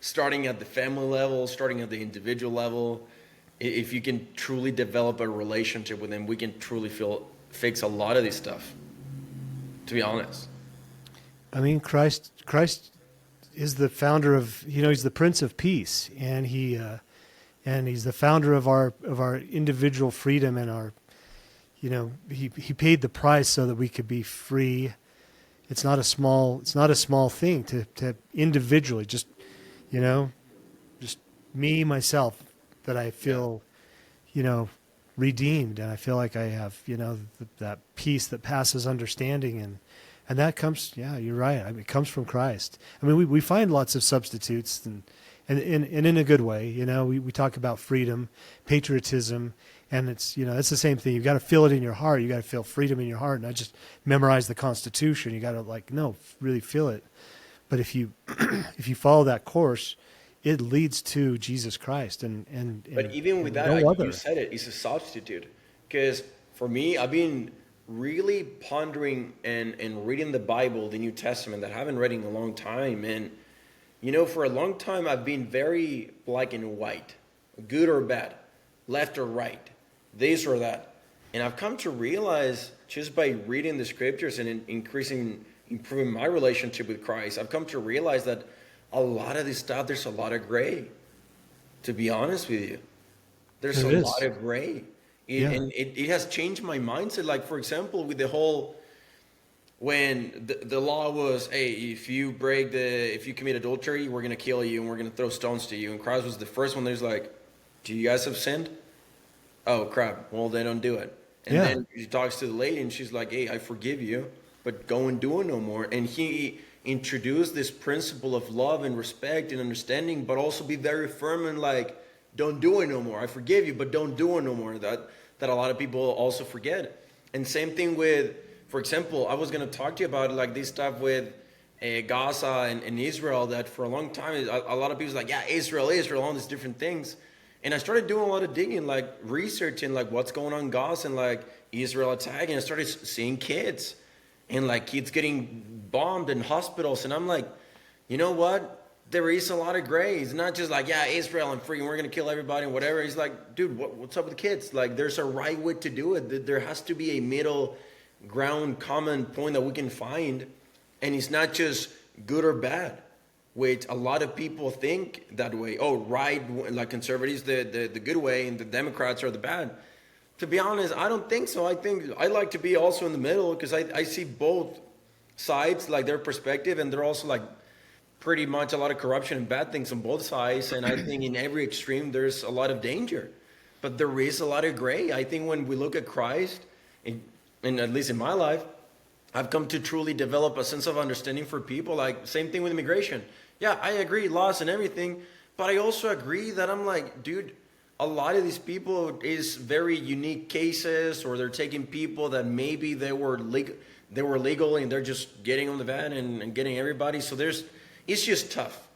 Starting at the family level, starting at the individual level. If you can truly develop a relationship with him, we can truly fix a lot of this stuff, to be honest. I mean, Christ is the founder of, he's the Prince of Peace, and he's the founder of our individual freedom, and our, he paid the price so that we could be free. It's not a small thing to individually just me, myself, that I feel, redeemed, and I feel like I have, that peace that passes understanding, and that comes, you're right. I mean, it comes from Christ. I mean, we find lots of substitutes, and in a good way. We talk about freedom, patriotism, and it's it's the same thing. You've got to feel it in your heart. You got to feel freedom in your heart, not just memorize the Constitution. You got to really feel it. But if you if you follow that course, it leads to Jesus Christ. But even with that, you said it's a substitute. Because for me, I've been really pondering and reading the Bible, the New Testament, that I haven't read in a long time. And, for a long time, I've been very black and white, good or bad, left or right, this or that. And I've come to realize, just by reading the scriptures and improving my relationship with Christ, I've come to realize that a lot of this stuff, there's a lot of gray, to be honest with you. There's a lot of gray. And it has changed my mindset. Like, for example, with the whole, when the law was, hey, if you commit adultery, we're going to kill you and we're going to throw stones to you. And Christ was the first one that's like, do you guys have sinned? Oh, crap. Well, then don't do it. And then he talks to the lady and she's like, hey, I forgive you, but go and do it no more. And he introduced this principle of love and respect and understanding, but also be very firm and like, don't do it no more. I forgive you, but don't do it no more. That a lot of people also forget. And same thing with, for example, I was going to talk to you about like this stuff with Gaza and Israel, that for a long time, a lot of people's like, yeah, Israel, all these different things. And I started doing a lot of digging, like researching like what's going on in Gaza and like Israel attacking. I started seeing kids and like kids getting bombed in hospitals. And I'm like, you know what? There is a lot of gray. It's not just like, yeah, Israel and free and we're going to kill everybody and whatever. He's like, dude, what's up with the kids? Like there's a right way to do it. There has to be a middle ground common point that we can find. And it's not just good or bad, which a lot of people think that way. Oh, right, like conservatives, the good way, and the Democrats are the bad. To be honest, I don't think so. I think I like to be also in the middle because I see both sides, like their perspective, and they're also like pretty much a lot of corruption and bad things on both sides. And I think in every extreme, there's a lot of danger. But there is a lot of gray. I think when we look at Christ, and at least in my life, I've come to truly develop a sense of understanding for people. Like, same thing with immigration. Yeah, I agree, laws and everything. But I also agree that I'm like, dude, a lot of these people is very unique cases, or they're taking people that maybe they were legal and they're just getting on the van and getting everybody. So it's just tough.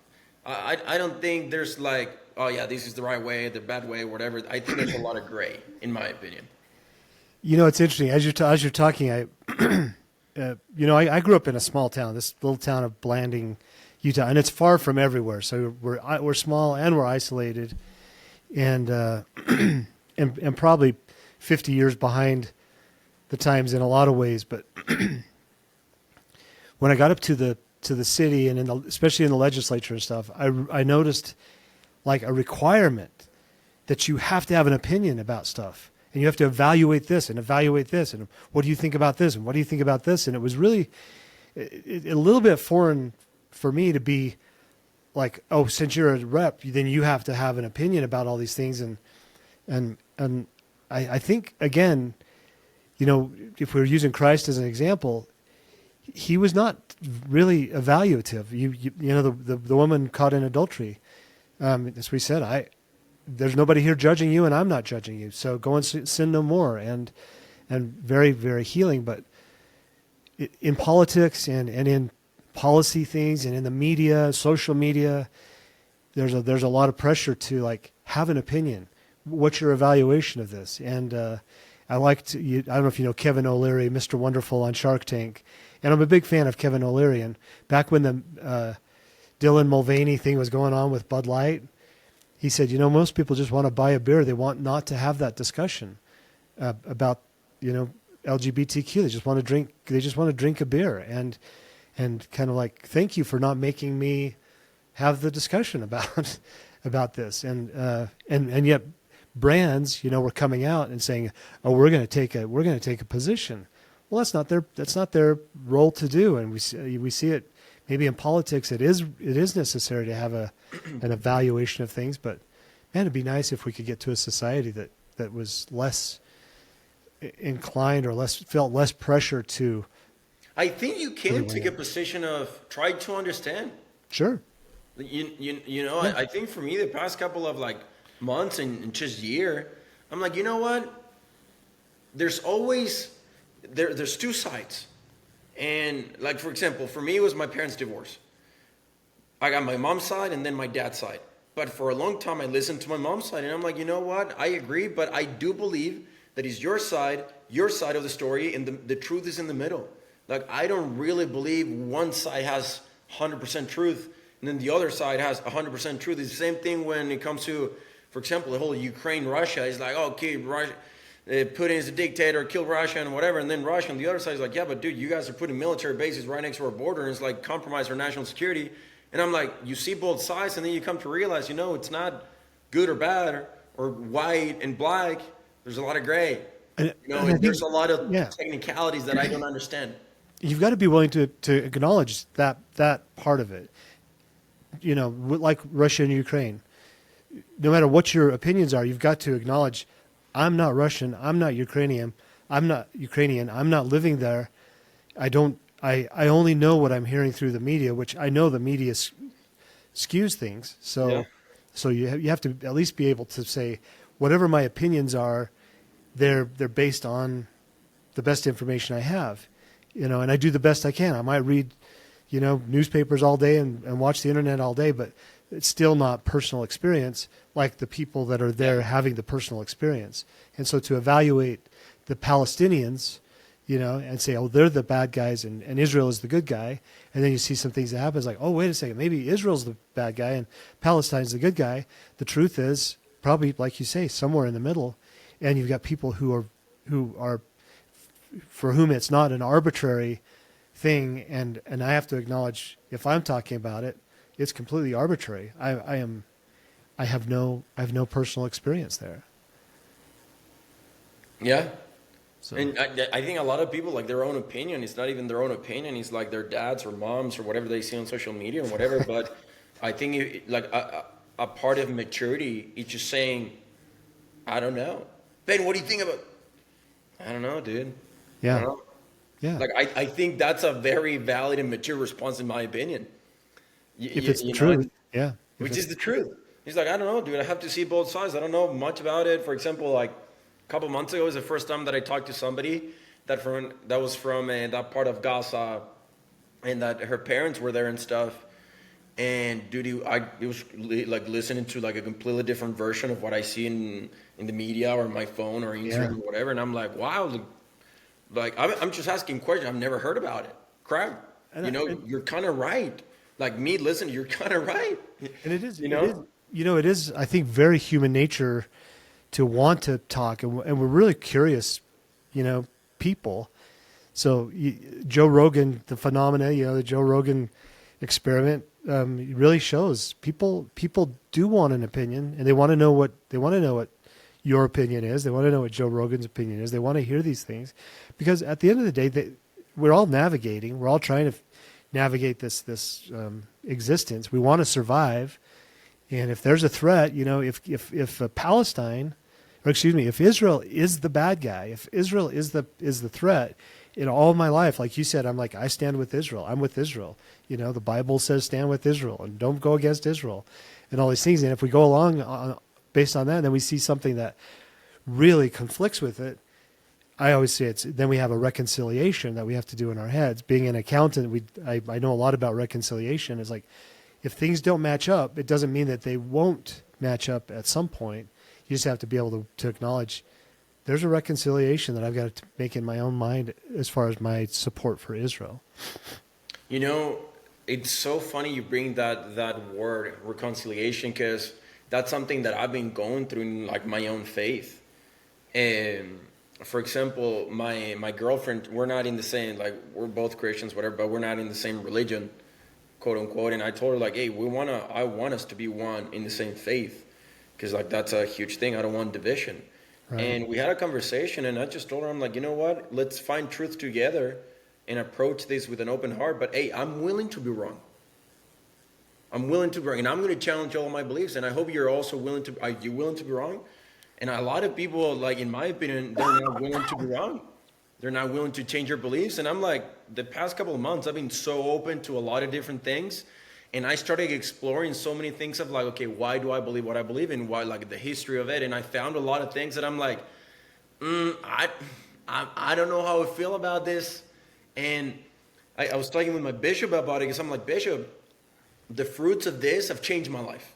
I don't think there's like, oh yeah, this is the right way, the bad way, whatever. I think there's a lot of gray, in my opinion. You know, it's interesting. As you're talking, I grew up in a small town, this little town of Blanding, Utah, and it's far from everywhere. So we're small and we're isolated, and and probably 50 years behind the times in a lot of ways. But when I got up to the city and especially in the legislature and stuff, I noticed like a requirement that you have to have an opinion about stuff. And you have to evaluate this and what do you think about this and what do you think about this? And it was really a little bit foreign for me to be like, oh, since you're a rep, then you have to have an opinion about all these things. And I think, again, you know, if we're using Christ as an example, he was not really evaluative. You know, the woman caught in adultery, as we said, there's nobody here judging you, and I'm not judging you. So go and sin no more, and very, very healing. But in politics and in policy things and in the media, social media, there's a lot of pressure to like have an opinion. What's your evaluation of this? And I don't know if you know Kevin O'Leary, Mr. Wonderful on Shark Tank, and I'm a big fan of Kevin O'Leary. And back when the Dylan Mulvaney thing was going on with Bud Light, he said, you know, most people just want to buy a beer. They want not to have that discussion about, you know, LGBTQ. They just want to drink a beer and kind of like, thank you for not making me have the discussion about this. And yet brands, you know, were coming out and saying, oh, we're going to take a position. Well, that's not their role to do. And we see it. Maybe in politics, it is necessary to have an evaluation of things. But man, it'd be nice if we could get to a society that was less inclined or felt less pressure to. I think you can take a position of try to understand. Sure. You know, yeah. I think for me, the past couple of like months and just year, I'm like, you know what? There's always there's two sides. And like, for example, for me, it was my parents' divorce. I got my mom's side and then my dad's side. But for a long time, I listened to my mom's side. And I'm like, you know what? I agree, but I do believe that it's your side of the story, and the truth is in the middle. Like, I don't really believe one side has 100% truth and then the other side has 100% truth. It's the same thing when it comes to, for example, the whole Ukraine-Russia. It's like, oh, okay, Putin is a dictator, kill Russia and whatever. And then Russia on the other side is like, yeah, but dude, you guys are putting military bases right next to our border, and it's like compromise our national security. And I'm like, you see both sides, and then you come to realize, you know, it's not good or bad or white and black. There's a lot of gray. You know, there's a lot of technicalities that I don't understand. you've got to be willing to acknowledge that part of it. Like Russia and Ukraine. No matter what your opinions are, you've got to acknowledge, I'm not Russian, I'm not Ukrainian, I'm not living there. I only know what I'm hearing through the media, which I know the media skews things. So you have to at least be able to say, whatever my opinions are, they're based on the best information I have, and I do the best I can. I might read, newspapers all day and watch the internet all day, but it's still not personal experience like the people that are there having the personal experience. And so to evaluate the Palestinians, and say, oh, they're the bad guys and Israel is the good guy. And then you see some things that happen. It's like, oh, wait a second, maybe Israel's the bad guy and Palestine's the good guy. The truth is probably, like you say, somewhere in the middle. And you've got people who are for whom it's not an arbitrary thing. And I have to acknowledge, if I'm talking about it, it's completely arbitrary. I have no personal experience there. Yeah. So. And I think a lot of people, like, their own opinion, it's not even their own opinion. It's like their dads or moms or whatever they see on social media or whatever. But I think a part of maturity is just saying, I don't know. Ben, what do you think about? I don't know, dude. Yeah. I don't know. Yeah. Like, I think that's a very valid and mature response, in my opinion. If it's the truth. Yeah. Which is the truth. He's like, I don't know, dude. I have to see both sides. I don't know much about it. For example, like, a couple months ago was the first time that I talked to somebody that was from that part of Gaza, and that her parents were there and stuff. And dude, it was like listening to like a completely different version of what I see in the media or my phone or Instagram or whatever. And I'm like, wow, like I'm just asking questions. I've never heard about it. Crap, you're kind of right. Like me, listen, you're kind of right. And it is, it is. I think very human nature to want to talk, and we're really curious, people. So Joe Rogan, the phenomena, the Joe Rogan experiment, really shows people do want an opinion, and they want to know what your opinion is. They want to know what Joe Rogan's opinion is. They want to hear these things, because at the end of the day, we're all navigating. We're all trying to navigate this existence. We want to survive. And if there's a threat, if Palestine, or excuse me, if Israel is the bad guy, if Israel is the threat, in all my life, like you said, I'm like, I stand with Israel. I'm with Israel. The Bible says stand with Israel and don't go against Israel, and all these things. And if we go along based on that, then we see something that really conflicts with it. I always say then we have a reconciliation that we have to do in our heads. Being an accountant, I know a lot about reconciliation. It's like, if things don't match up, it doesn't mean that they won't match up at some point. You just have to be able to acknowledge there's a reconciliation that I've got to make in my own mind as far as my support for Israel. It's so funny you bring that word reconciliation, because that's something that I've been going through in like my own faith. And for example, my girlfriend, we're not in the same, like, we're both Christians, whatever, but we're not in the same religion, quote unquote. And I told her, like, hey, I want us to be one in the same faith, because like that's a huge thing. I don't want division. Right. And we had a conversation, and I just told her, I'm like, you know what? Let's find truth together and approach this with an open heart. But hey, I'm willing to be wrong. I'm willing to be wrong, and I'm going to challenge all of my beliefs. And I hope you're also willing to. Are you willing to be wrong? And a lot of people, like, in my opinion, they're not willing to be wrong. They're not willing to change their beliefs. And I'm like, the past couple of months, I've been so open to a lot of different things. And I started exploring so many things of like, okay, why do I believe what I believe in? Why, like, the history of it. And I found a lot of things that I'm like, I don't know how I feel about this. And I was talking with my bishop about it, because I'm like, Bishop, the fruits of this have changed my life.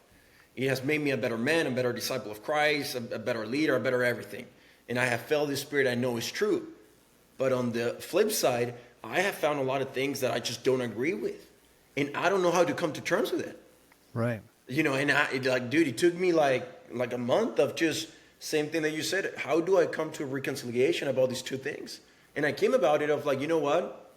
It has made me a better man, a better disciple of Christ, a better leader, a better everything. And I have felt this spirit I know is true. But on the flip side, I have found a lot of things that I just don't agree with. And I don't know how to come to terms with it. Right. And dude, it took me like a month of just same thing that you said. How do I come to a reconciliation about these two things? And I came about it of like, you know what?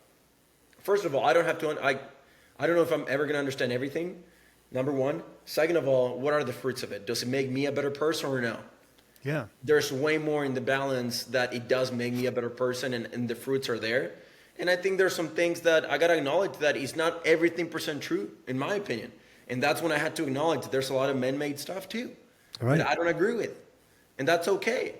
First of all, I don't know if I'm ever going to understand everything. Number one. Second of all, what are the fruits of it? Does it make me a better person or no? Yeah. There's way more in the balance that it does make me a better person, and the fruits are there. And I think there's some things that I got to acknowledge that is not everything percent true, in my opinion. And that's when I had to acknowledge that there's a lot of man-made stuff too Right. that I don't agree with. And that's okay.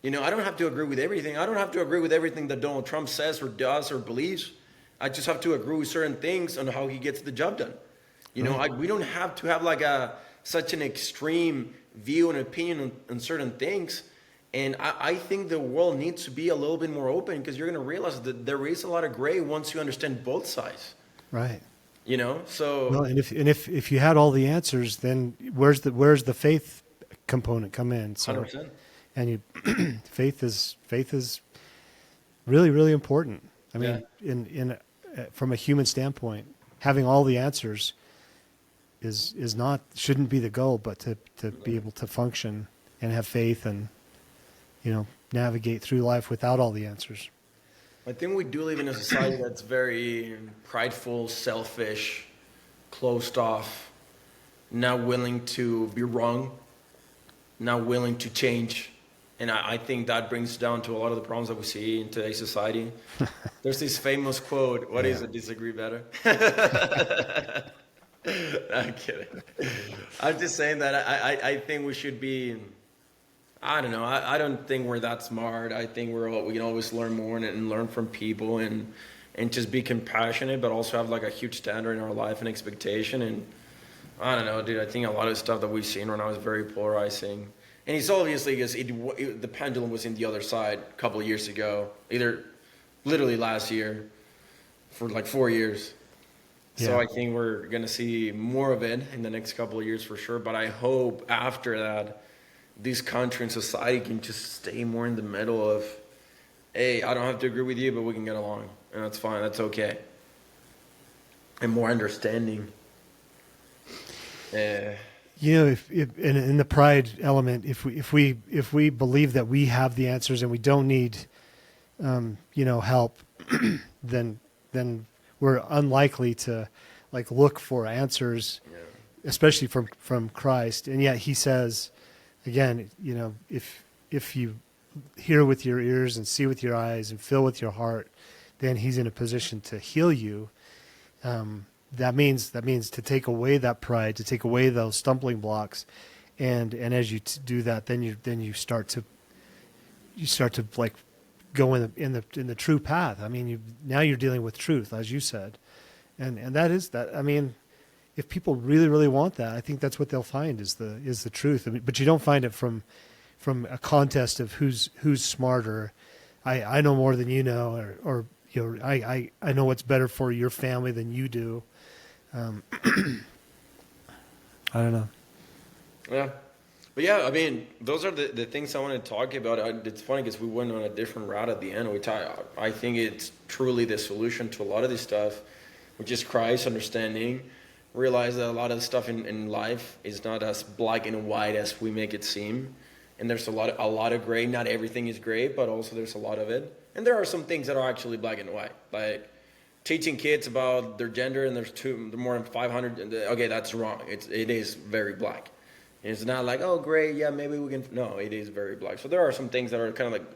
You know, I don't have to agree with everything. I don't have to agree with everything that Donald Trump says or does or believes. I just have to agree with certain things on how he gets the job done. You know, we don't have to have like such an extreme view and opinion on certain things. And I think the world needs to be a little bit more open, because you're going to realize that there is a lot of gray once you understand both sides. Right. You know, so Well, and if you had all the answers, then where's the faith component come in? So, 100%. and you faith is really, really important. I mean, in from a human standpoint, having all the answers shouldn't be the goal, but to be able to function and have faith and, you know, navigate through life without all the answers. I think we do live in a society that's very prideful, selfish, closed off, not willing to be wrong, not willing to change. And I think that brings down to a lot of the problems that we see in today's society. There's this famous quote, what is it, disagree better? I'm kidding. I'm just saying that I think we should be, I don't know, I don't think we're that smart. I think we can always learn more and learn from people and just be compassionate, but also have like a huge standard in our life and expectation. And I don't know, dude, I think a lot of stuff that we've seen right now is very polarizing. And it's obviously because the pendulum was in the other side a couple of years ago, either literally last year for like 4 years. So I think we're going to see more of it in the next couple of years for sure. But I hope after that, this country and society can just stay more in the middle of, hey, I don't have to agree with you, but we can get along. And that's fine. That's okay. And more understanding. You know, if in the pride element, if we believe that we have the answers and we don't need, you know, help, then we're unlikely to like look for answers, especially from Christ. And yet He says, again, you know, if you hear with your ears and see with your eyes and feel with your heart, then He's in a position to heal you. That means to take away that pride, to take away those stumbling blocks, and as you do that, then you start to like go in the true path. I mean, now you're dealing with truth, as you said, and that is that. I mean, if people really, really want that, I think that's what they'll find is the truth. I mean, but you don't find it from a contest of who's smarter. I know more than you know, or you know, I know what's better for your family than you do. I don't know. Yeah. But yeah, I mean, those are the things I want to talk about. It's funny because we went on a different route at the end. I think it's truly the solution to a lot of this stuff, which is Christ, understanding, realize that a lot of the stuff in life is not as black and white as we make it seem. And there's a lot of gray. Not everything is gray, but also there's a lot of it. And there are some things that are actually black and white, like teaching kids about their gender, and there's more than 500. Okay, that's wrong. It is very black. And it's not like, oh, gray, yeah, maybe we can. No, it is very black. So there are some things that are kind of like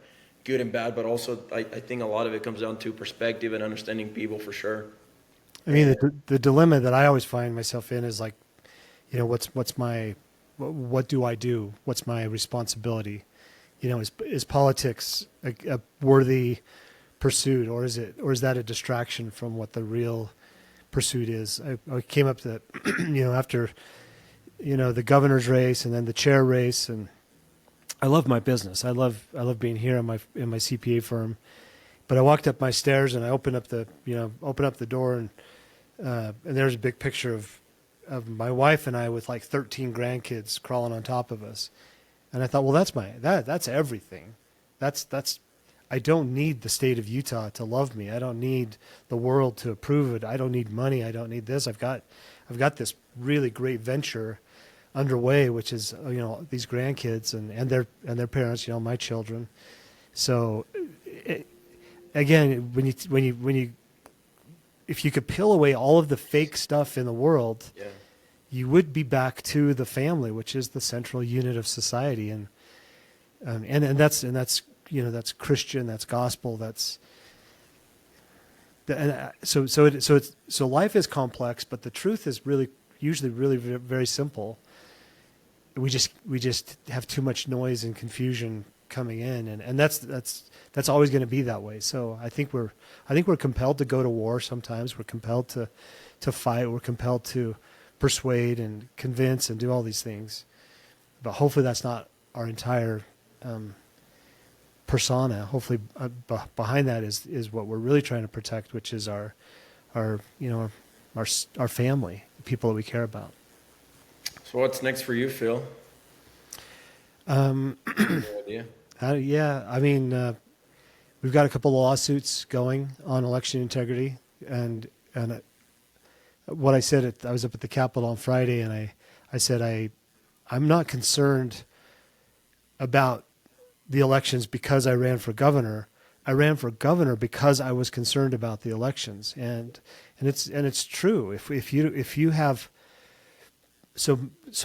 good and bad, but also I think a lot of it comes down to perspective and understanding people for sure. I mean, the dilemma that I always find myself in is like, you know, what do I do? What's my responsibility? You know, is politics a worthy pursuit, or is that a distraction from what the real pursuit is? I came up to, you know, after, you know, the governor's race and then the chair race, and I love my business. I love being here in my CPA firm. But I walked up my stairs and I opened up the door, and there's a big picture of my wife and I with like 13 grandkids crawling on top of us. And I thought, well, that's everything. That's I don't need the state of Utah to love me. I don't need the world to approve it. I don't need money. I don't need this. I've got this really great venture underway, which is, you know, these grandkids and their parents, you know, my children. So again, when you if you could peel away all of the fake stuff in the world, you would be back to the family, which is the central unit of society, and that's you know, that's Christian, that's gospel, that's So life is complex, but the truth is usually really very simple. We just have too much noise and confusion coming in, and that's always going to be that way. So I think we're compelled to go to war sometimes. We're compelled to fight. We're compelled to persuade and convince and do all these things. But hopefully that's not our entire persona. Hopefully behind that is what we're really trying to protect, which is our family, the people that we care about. So what's next for you, Phil? No idea. Yeah, I mean, we've got a couple of lawsuits going on election integrity, and what I said, I was up at the Capitol on Friday, and I said I'm not concerned about the elections because I ran for governor. I ran for governor because I was concerned about the elections, and it's true. If you have so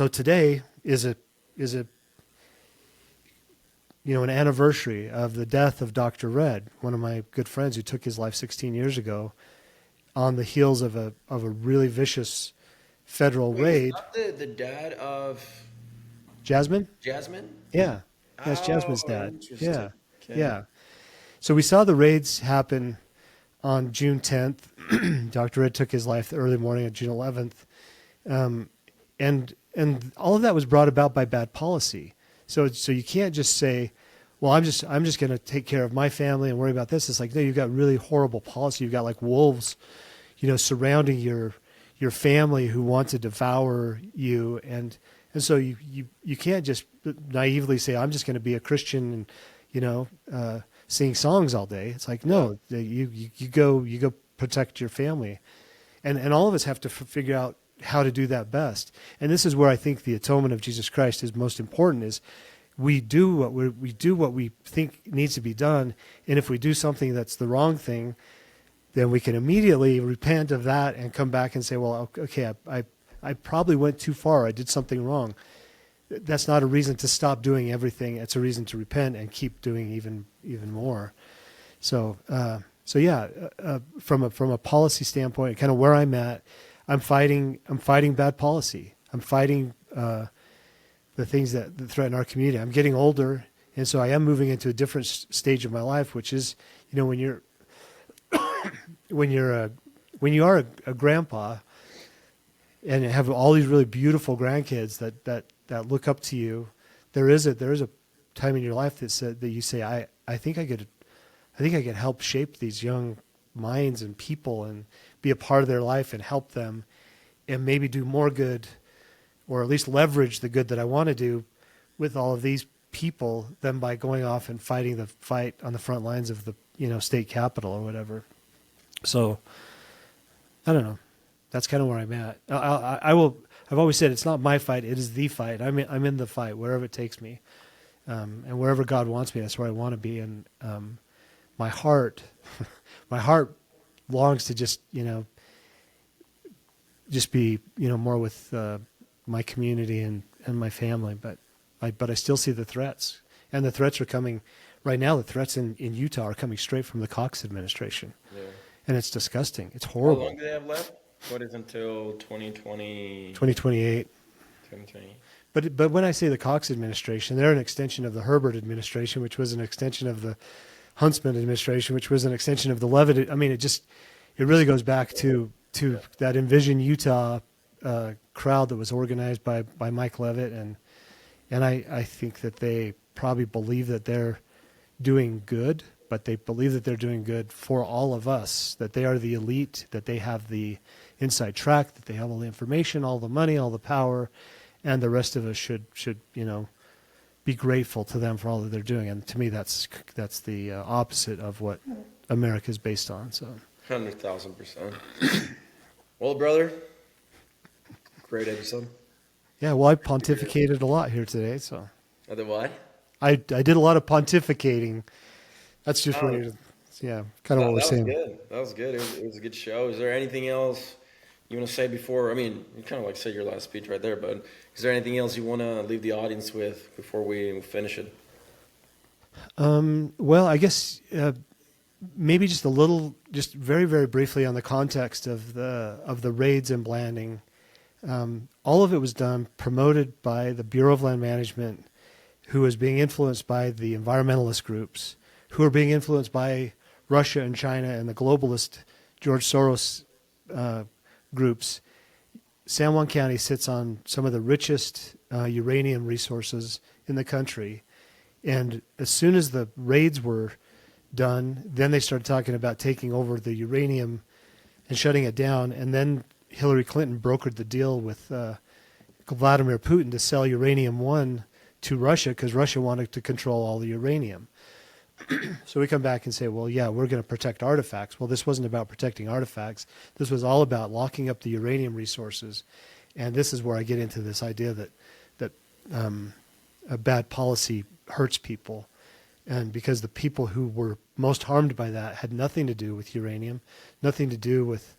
today is a an anniversary of the death of Dr. Red, one of my good friends who took his life 16 years ago, on the heels of a really vicious federal raid. Is that the dad of Jasmine? Jasmine? Yeah. That's Jasmine's dad. Interesting. Yeah. Okay. Yeah. So we saw the raids happen on June 10th. Dr. Red took his life the early morning of June 11th. And all of that was brought about by bad policy. So you can't just say, well, I'm just going to take care of my family and worry about this. It's like, no, you've got really horrible policy. You've got like wolves, surrounding your family who want to devour you. And so you can't just naively say, I'm just going to be a Christian and, sing songs all day. It's like, no, you go protect your family. And all of us have to figure out how to do that best. And this is where I think the atonement of Jesus Christ is most important, is we do what we think needs to be done. And if we do something that's the wrong thing, then we can immediately repent of that and come back and say, well, okay, I probably went too far. I did something wrong. That's not a reason to stop doing everything. It's a reason to repent and keep doing even more. So from a policy standpoint, kind of where I'm at, I'm fighting bad policy. I'm fighting the things that threaten our community. I'm getting older, and so I am moving into a different stage of my life, which is, when you are a grandpa and have all these really beautiful grandkids that look up to you, there is a time in your life that you say, I think I could help shape these young minds and people and be a part of their life and help them and maybe do more good, or at least leverage the good that I want to do with all of these people than by going off and fighting the fight on the front lines of the state capitol or whatever. So I don't know. That's kind of where I'm at. I've always said it's not my fight; it is the fight. I'm in the fight wherever it takes me, and wherever God wants me, that's where I want to be. And my heart longs to just be more with my community and my family. But I still see the threats, and the threats are coming right now. The threats in Utah are coming straight from the Cox administration, and it's disgusting. It's horrible. How long do they have left? What is until 2020? 2028. 2020. But when I say the Cox administration, they're an extension of the Herbert administration, which was an extension of the Huntsman administration, which was an extension of the Levitt. I mean, it really goes back to that Envision Utah crowd that was organized by Mike Levitt, and I think that they probably believe that they're doing good, but they believe that they're doing good for all of us, that they are the elite, that they have the inside track, that they have all the information, all the money, all the power, and the rest of us should be grateful to them for all that they're doing. And to me, that's the opposite of what America is based on. So 100,000%. Well, brother, great episode. Yeah, well, I pontificated a lot here today, so. The what? I did a lot of pontificating. That's just kind of what we're saying. That was good. It was a good show. Is there anything else you want to say before? I mean, you kind of like say your last speech right there, but is there anything else you want to leave the audience with before we finish it? Well, I guess maybe just a little, just very, very briefly on the context of the raids in Blanding. All of it was done, promoted by the Bureau of Land Management, who was being influenced by the environmentalist groups, who are being influenced by Russia and China and the globalist George Soros groups. San Juan County sits on some of the richest uranium resources in the country. And as soon as the raids were done, then they started talking about taking over the uranium and shutting it down. And then Hillary Clinton brokered the deal with Vladimir Putin to sell uranium-1 to Russia because Russia wanted to control all the uranium. So we come back and say, well, yeah, we're going to protect artifacts. Well, this wasn't about protecting artifacts. This was all about locking up the uranium resources. And this is where I get into this idea that a bad policy hurts people. And because the people who were most harmed by that had nothing to do with uranium, nothing to do with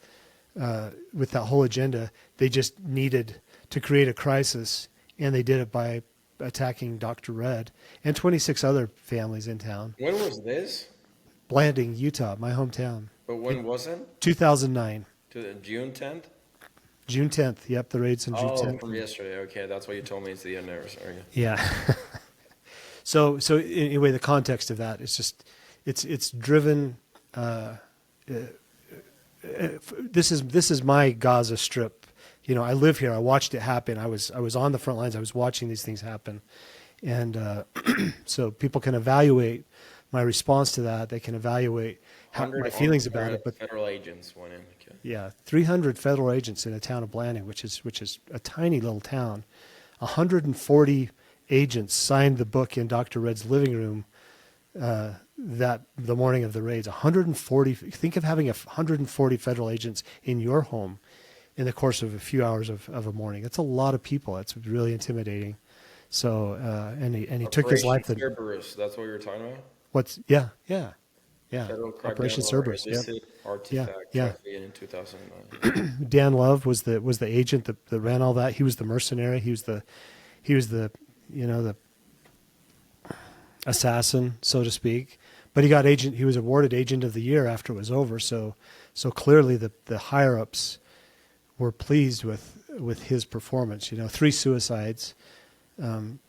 that whole agenda. They just needed to create a crisis, and they did it by attacking Dr. Red and 26 other families in town. When was this? Blanding, Utah, my hometown. But when was it? 2009. To June 10th? June 10th. Yep, the raid's on June 10th. Oh, from yesterday. Okay, that's what you told me. It's the anniversary. Yeah. So anyway, the context of that is just it's driven. This is my Gaza Strip. You know, I live here. I watched it happen. I was on the front lines. I was watching these things happen, and so people can evaluate my response to that. They can evaluate my feelings about it. But federal agents went in. Okay. Yeah, 300 federal agents in a town of Blanding, which is a tiny little town. 140 agents signed the book in Dr. Red's living room that the morning of the raids. 140. Think of having 140 federal agents in your home in the course of a few hours of a morning. That's a lot of people. That's really intimidating. So and he took his life. Cerberus, that's what you were talking about? Operation Cerberus. Artifact in 2009. Dan Love was the agent that ran all that. He was the mercenary. He was the the assassin, so to speak. But he was awarded Agent of the Year after it was over. So clearly the higher ups were pleased with his performance. 3 suicides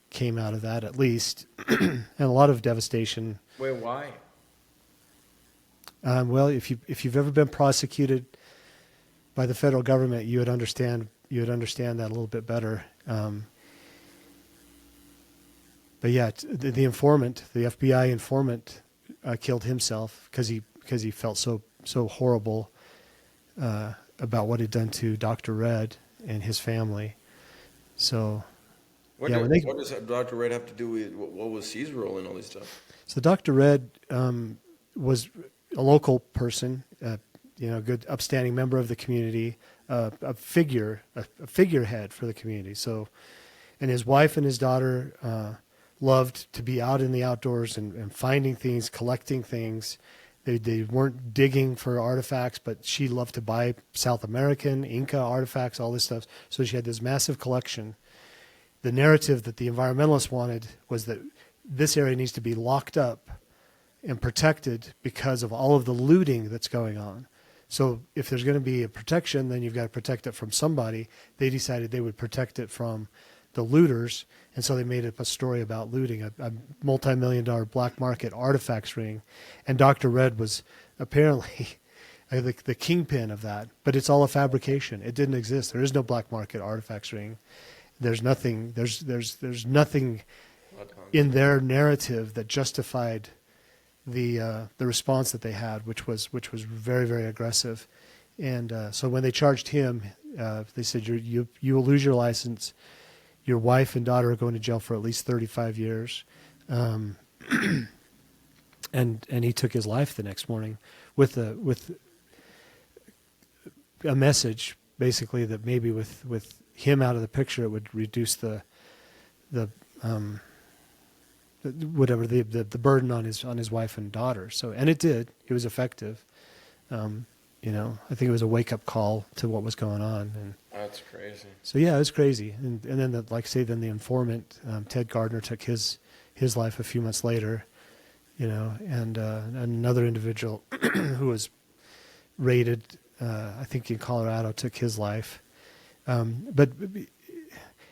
came out of that at least, and a lot of devastation. Wait, why? Well, if you've ever been prosecuted by the federal government, you would understand that a little bit better. But yeah, the informant, the FBI informant, killed himself because he felt so horrible about what he'd done to Dr. Red and his family. So, what does Dr. Red have to do with what was his role in all this stuff? So Dr. Red was a local person, good, upstanding member of the community, a figurehead for the community. So, and his wife and his daughter loved to be out in the outdoors and finding things, collecting things. They weren't digging for artifacts, but she loved to buy South American, Inca artifacts, all this stuff. So she had this massive collection. The narrative that the environmentalists wanted was that this area needs to be locked up and protected because of all of the looting that's going on. So if there's going to be a protection, then you've got to protect it from somebody. They decided they would protect it from the looters, and so they made up a story about looting, a multi-million-dollar black market artifacts ring, and Dr. Red was apparently the kingpin of that. But it's all a fabrication. It didn't exist. There is no black market artifacts ring. There's nothing. There's nothing in their narrative that justified the response that they had, which was very, very aggressive. And so when they charged him, they said you will lose your license. Your wife and daughter are going to jail for at least 35 years. And he took his life the next morning with a message, basically, that maybe with him out of the picture, it would reduce the burden on his wife and daughter. So, and it did. It was effective. I think it was a wake-up call to what was going on. And that's crazy. So yeah, it was crazy. And then, then the informant, Ted Gardner, took his life a few months later. and another individual who was raided, I think in Colorado, took his life. But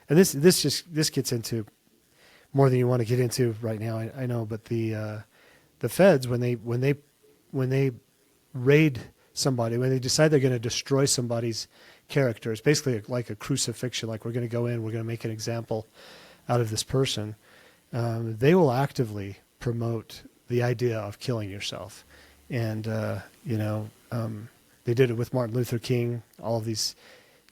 this gets into more than you want to get into right now. I know, but the feds, when they raid somebody, when they decide they're going to destroy somebody's character, it's basically like a crucifixion. Like, we're going to go in, we're going to make an example out of this person. They will actively promote the idea of killing yourself, and they did it with Martin Luther King. All of these,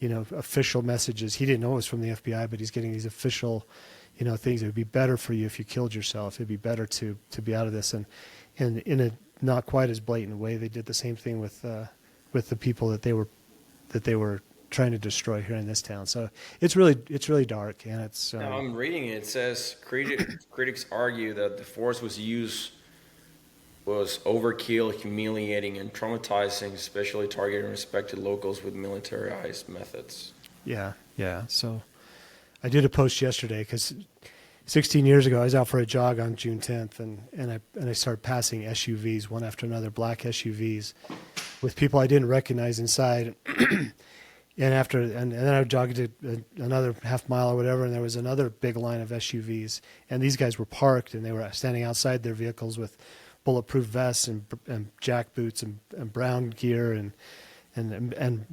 official messages. He didn't know it was from the FBI, but he's getting these official, things. It would be better for you if you killed yourself. It'd be better to be out of this. And in a not quite as blatant way, they did the same thing with the people that they were trying to destroy here in this town. So it's really dark, and it's. Now I'm reading it. It says critics argue that the force was overkill, humiliating, and traumatizing, especially targeting respected locals with militarized methods. Yeah. So I did a post yesterday because 16 years ago I was out for a jog on June 10th, and I started passing SUVs one after another, black SUVs, with people I didn't recognize inside. And then I jogged another half mile or whatever, and there was another big line of SUVs, and these guys were parked, and they were standing outside their vehicles with bulletproof vests and jack boots and brown gear and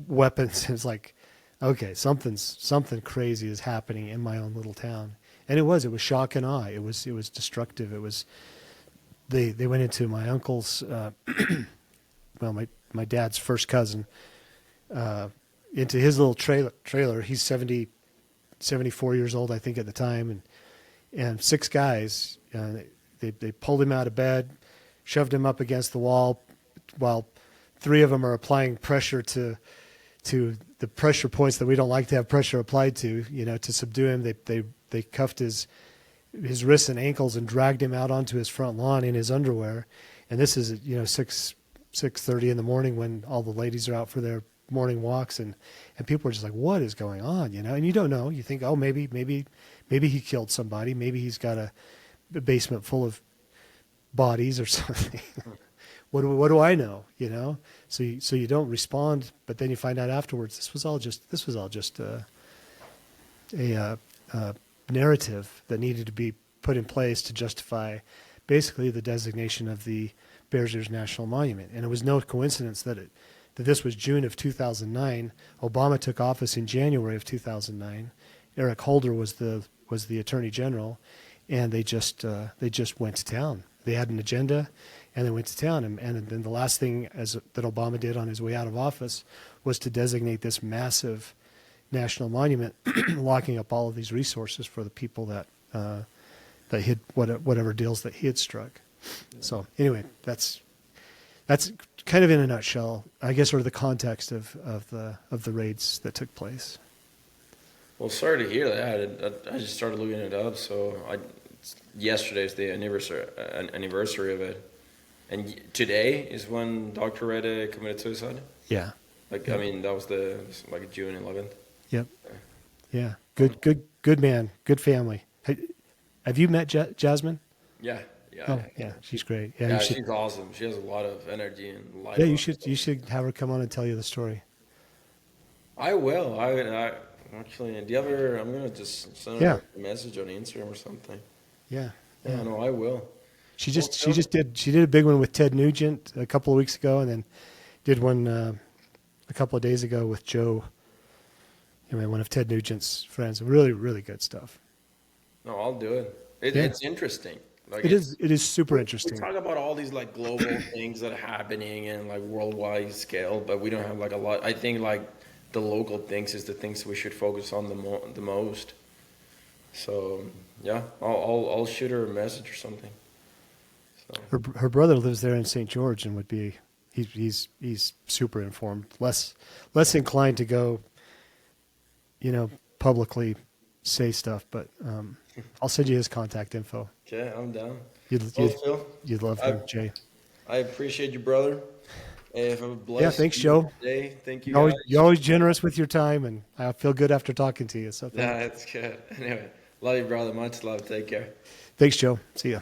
weapons. It's like, okay, something crazy is happening in my own little town, and it was shock and awe. It was destructive. It was they went into my uncle's, my dad's first cousin. Into his little trailer. He's 74 years old, I think, at the time, and six guys. They pulled him out of bed, shoved him up against the wall, while three of them are applying pressure to the pressure points that we don't like to have pressure applied to. To subdue him. They cuffed his wrists and ankles and dragged him out onto his front lawn in his underwear. And this is 6:30 in the morning when all the ladies are out for their morning walks, and people are just like, what is going on? And you don't know. You think, oh, maybe he killed somebody. Maybe he's got a basement full of bodies or something. What do I know? So you don't respond, but then you find out afterwards this was all just a narrative that needed to be put in place to justify basically the designation of the Bears Ears National Monument. And it was no coincidence that this was June of 2009. Obama took office in January of 2009. Eric Holder was the Attorney General, and they just went to town. They had an agenda, and they went to town. And then the last thing that Obama did on his way out of office was to designate this massive national monument, locking up all of these resources for the people that hid whatever deals that he had struck. So anyway, that's kind of in a nutshell, I guess, sort of the context of the raids that took place. Well, sorry to hear that. I just started looking it up. So yesterday's the anniversary of it, and today is when Dr. Red committed suicide. Yeah. Yep. I mean, that was like June 11th. Yep. Yeah. Good man. Good family. Have you met Jasmine? Yeah. Oh, yeah, she's great. Yeah, she's awesome. She has a lot of energy and life. Yeah, you should have her come on and tell you the story. I will. I actually. Do you ever? I'm gonna just send her a message on Instagram or something. Yeah. Yeah. No, I will. She did a big one with Ted Nugent a couple of weeks ago, and then did one a couple of days ago with Joe. One of Ted Nugent's friends. Really, really good stuff. No, I'll do it. It's interesting. Like, it is super interesting. We talk about all these like global things that are happening and like worldwide scale, but we don't have like a lot. I think like the local things is the things we should focus on the most. So yeah, I'll shoot her a message or something. So. Her brother lives there in St. George and would be he's super informed, less inclined to go, publicly say stuff, but I'll send you his contact info. Okay, I'm down. You'd love him, Jay. I appreciate you, brother. Have a blessed thanks, Joe. Day. Thank you. You're always generous with your time, and I feel good after talking to you. So that's good. Anyway, love you, brother. Much love. Take care. Thanks, Joe. See ya.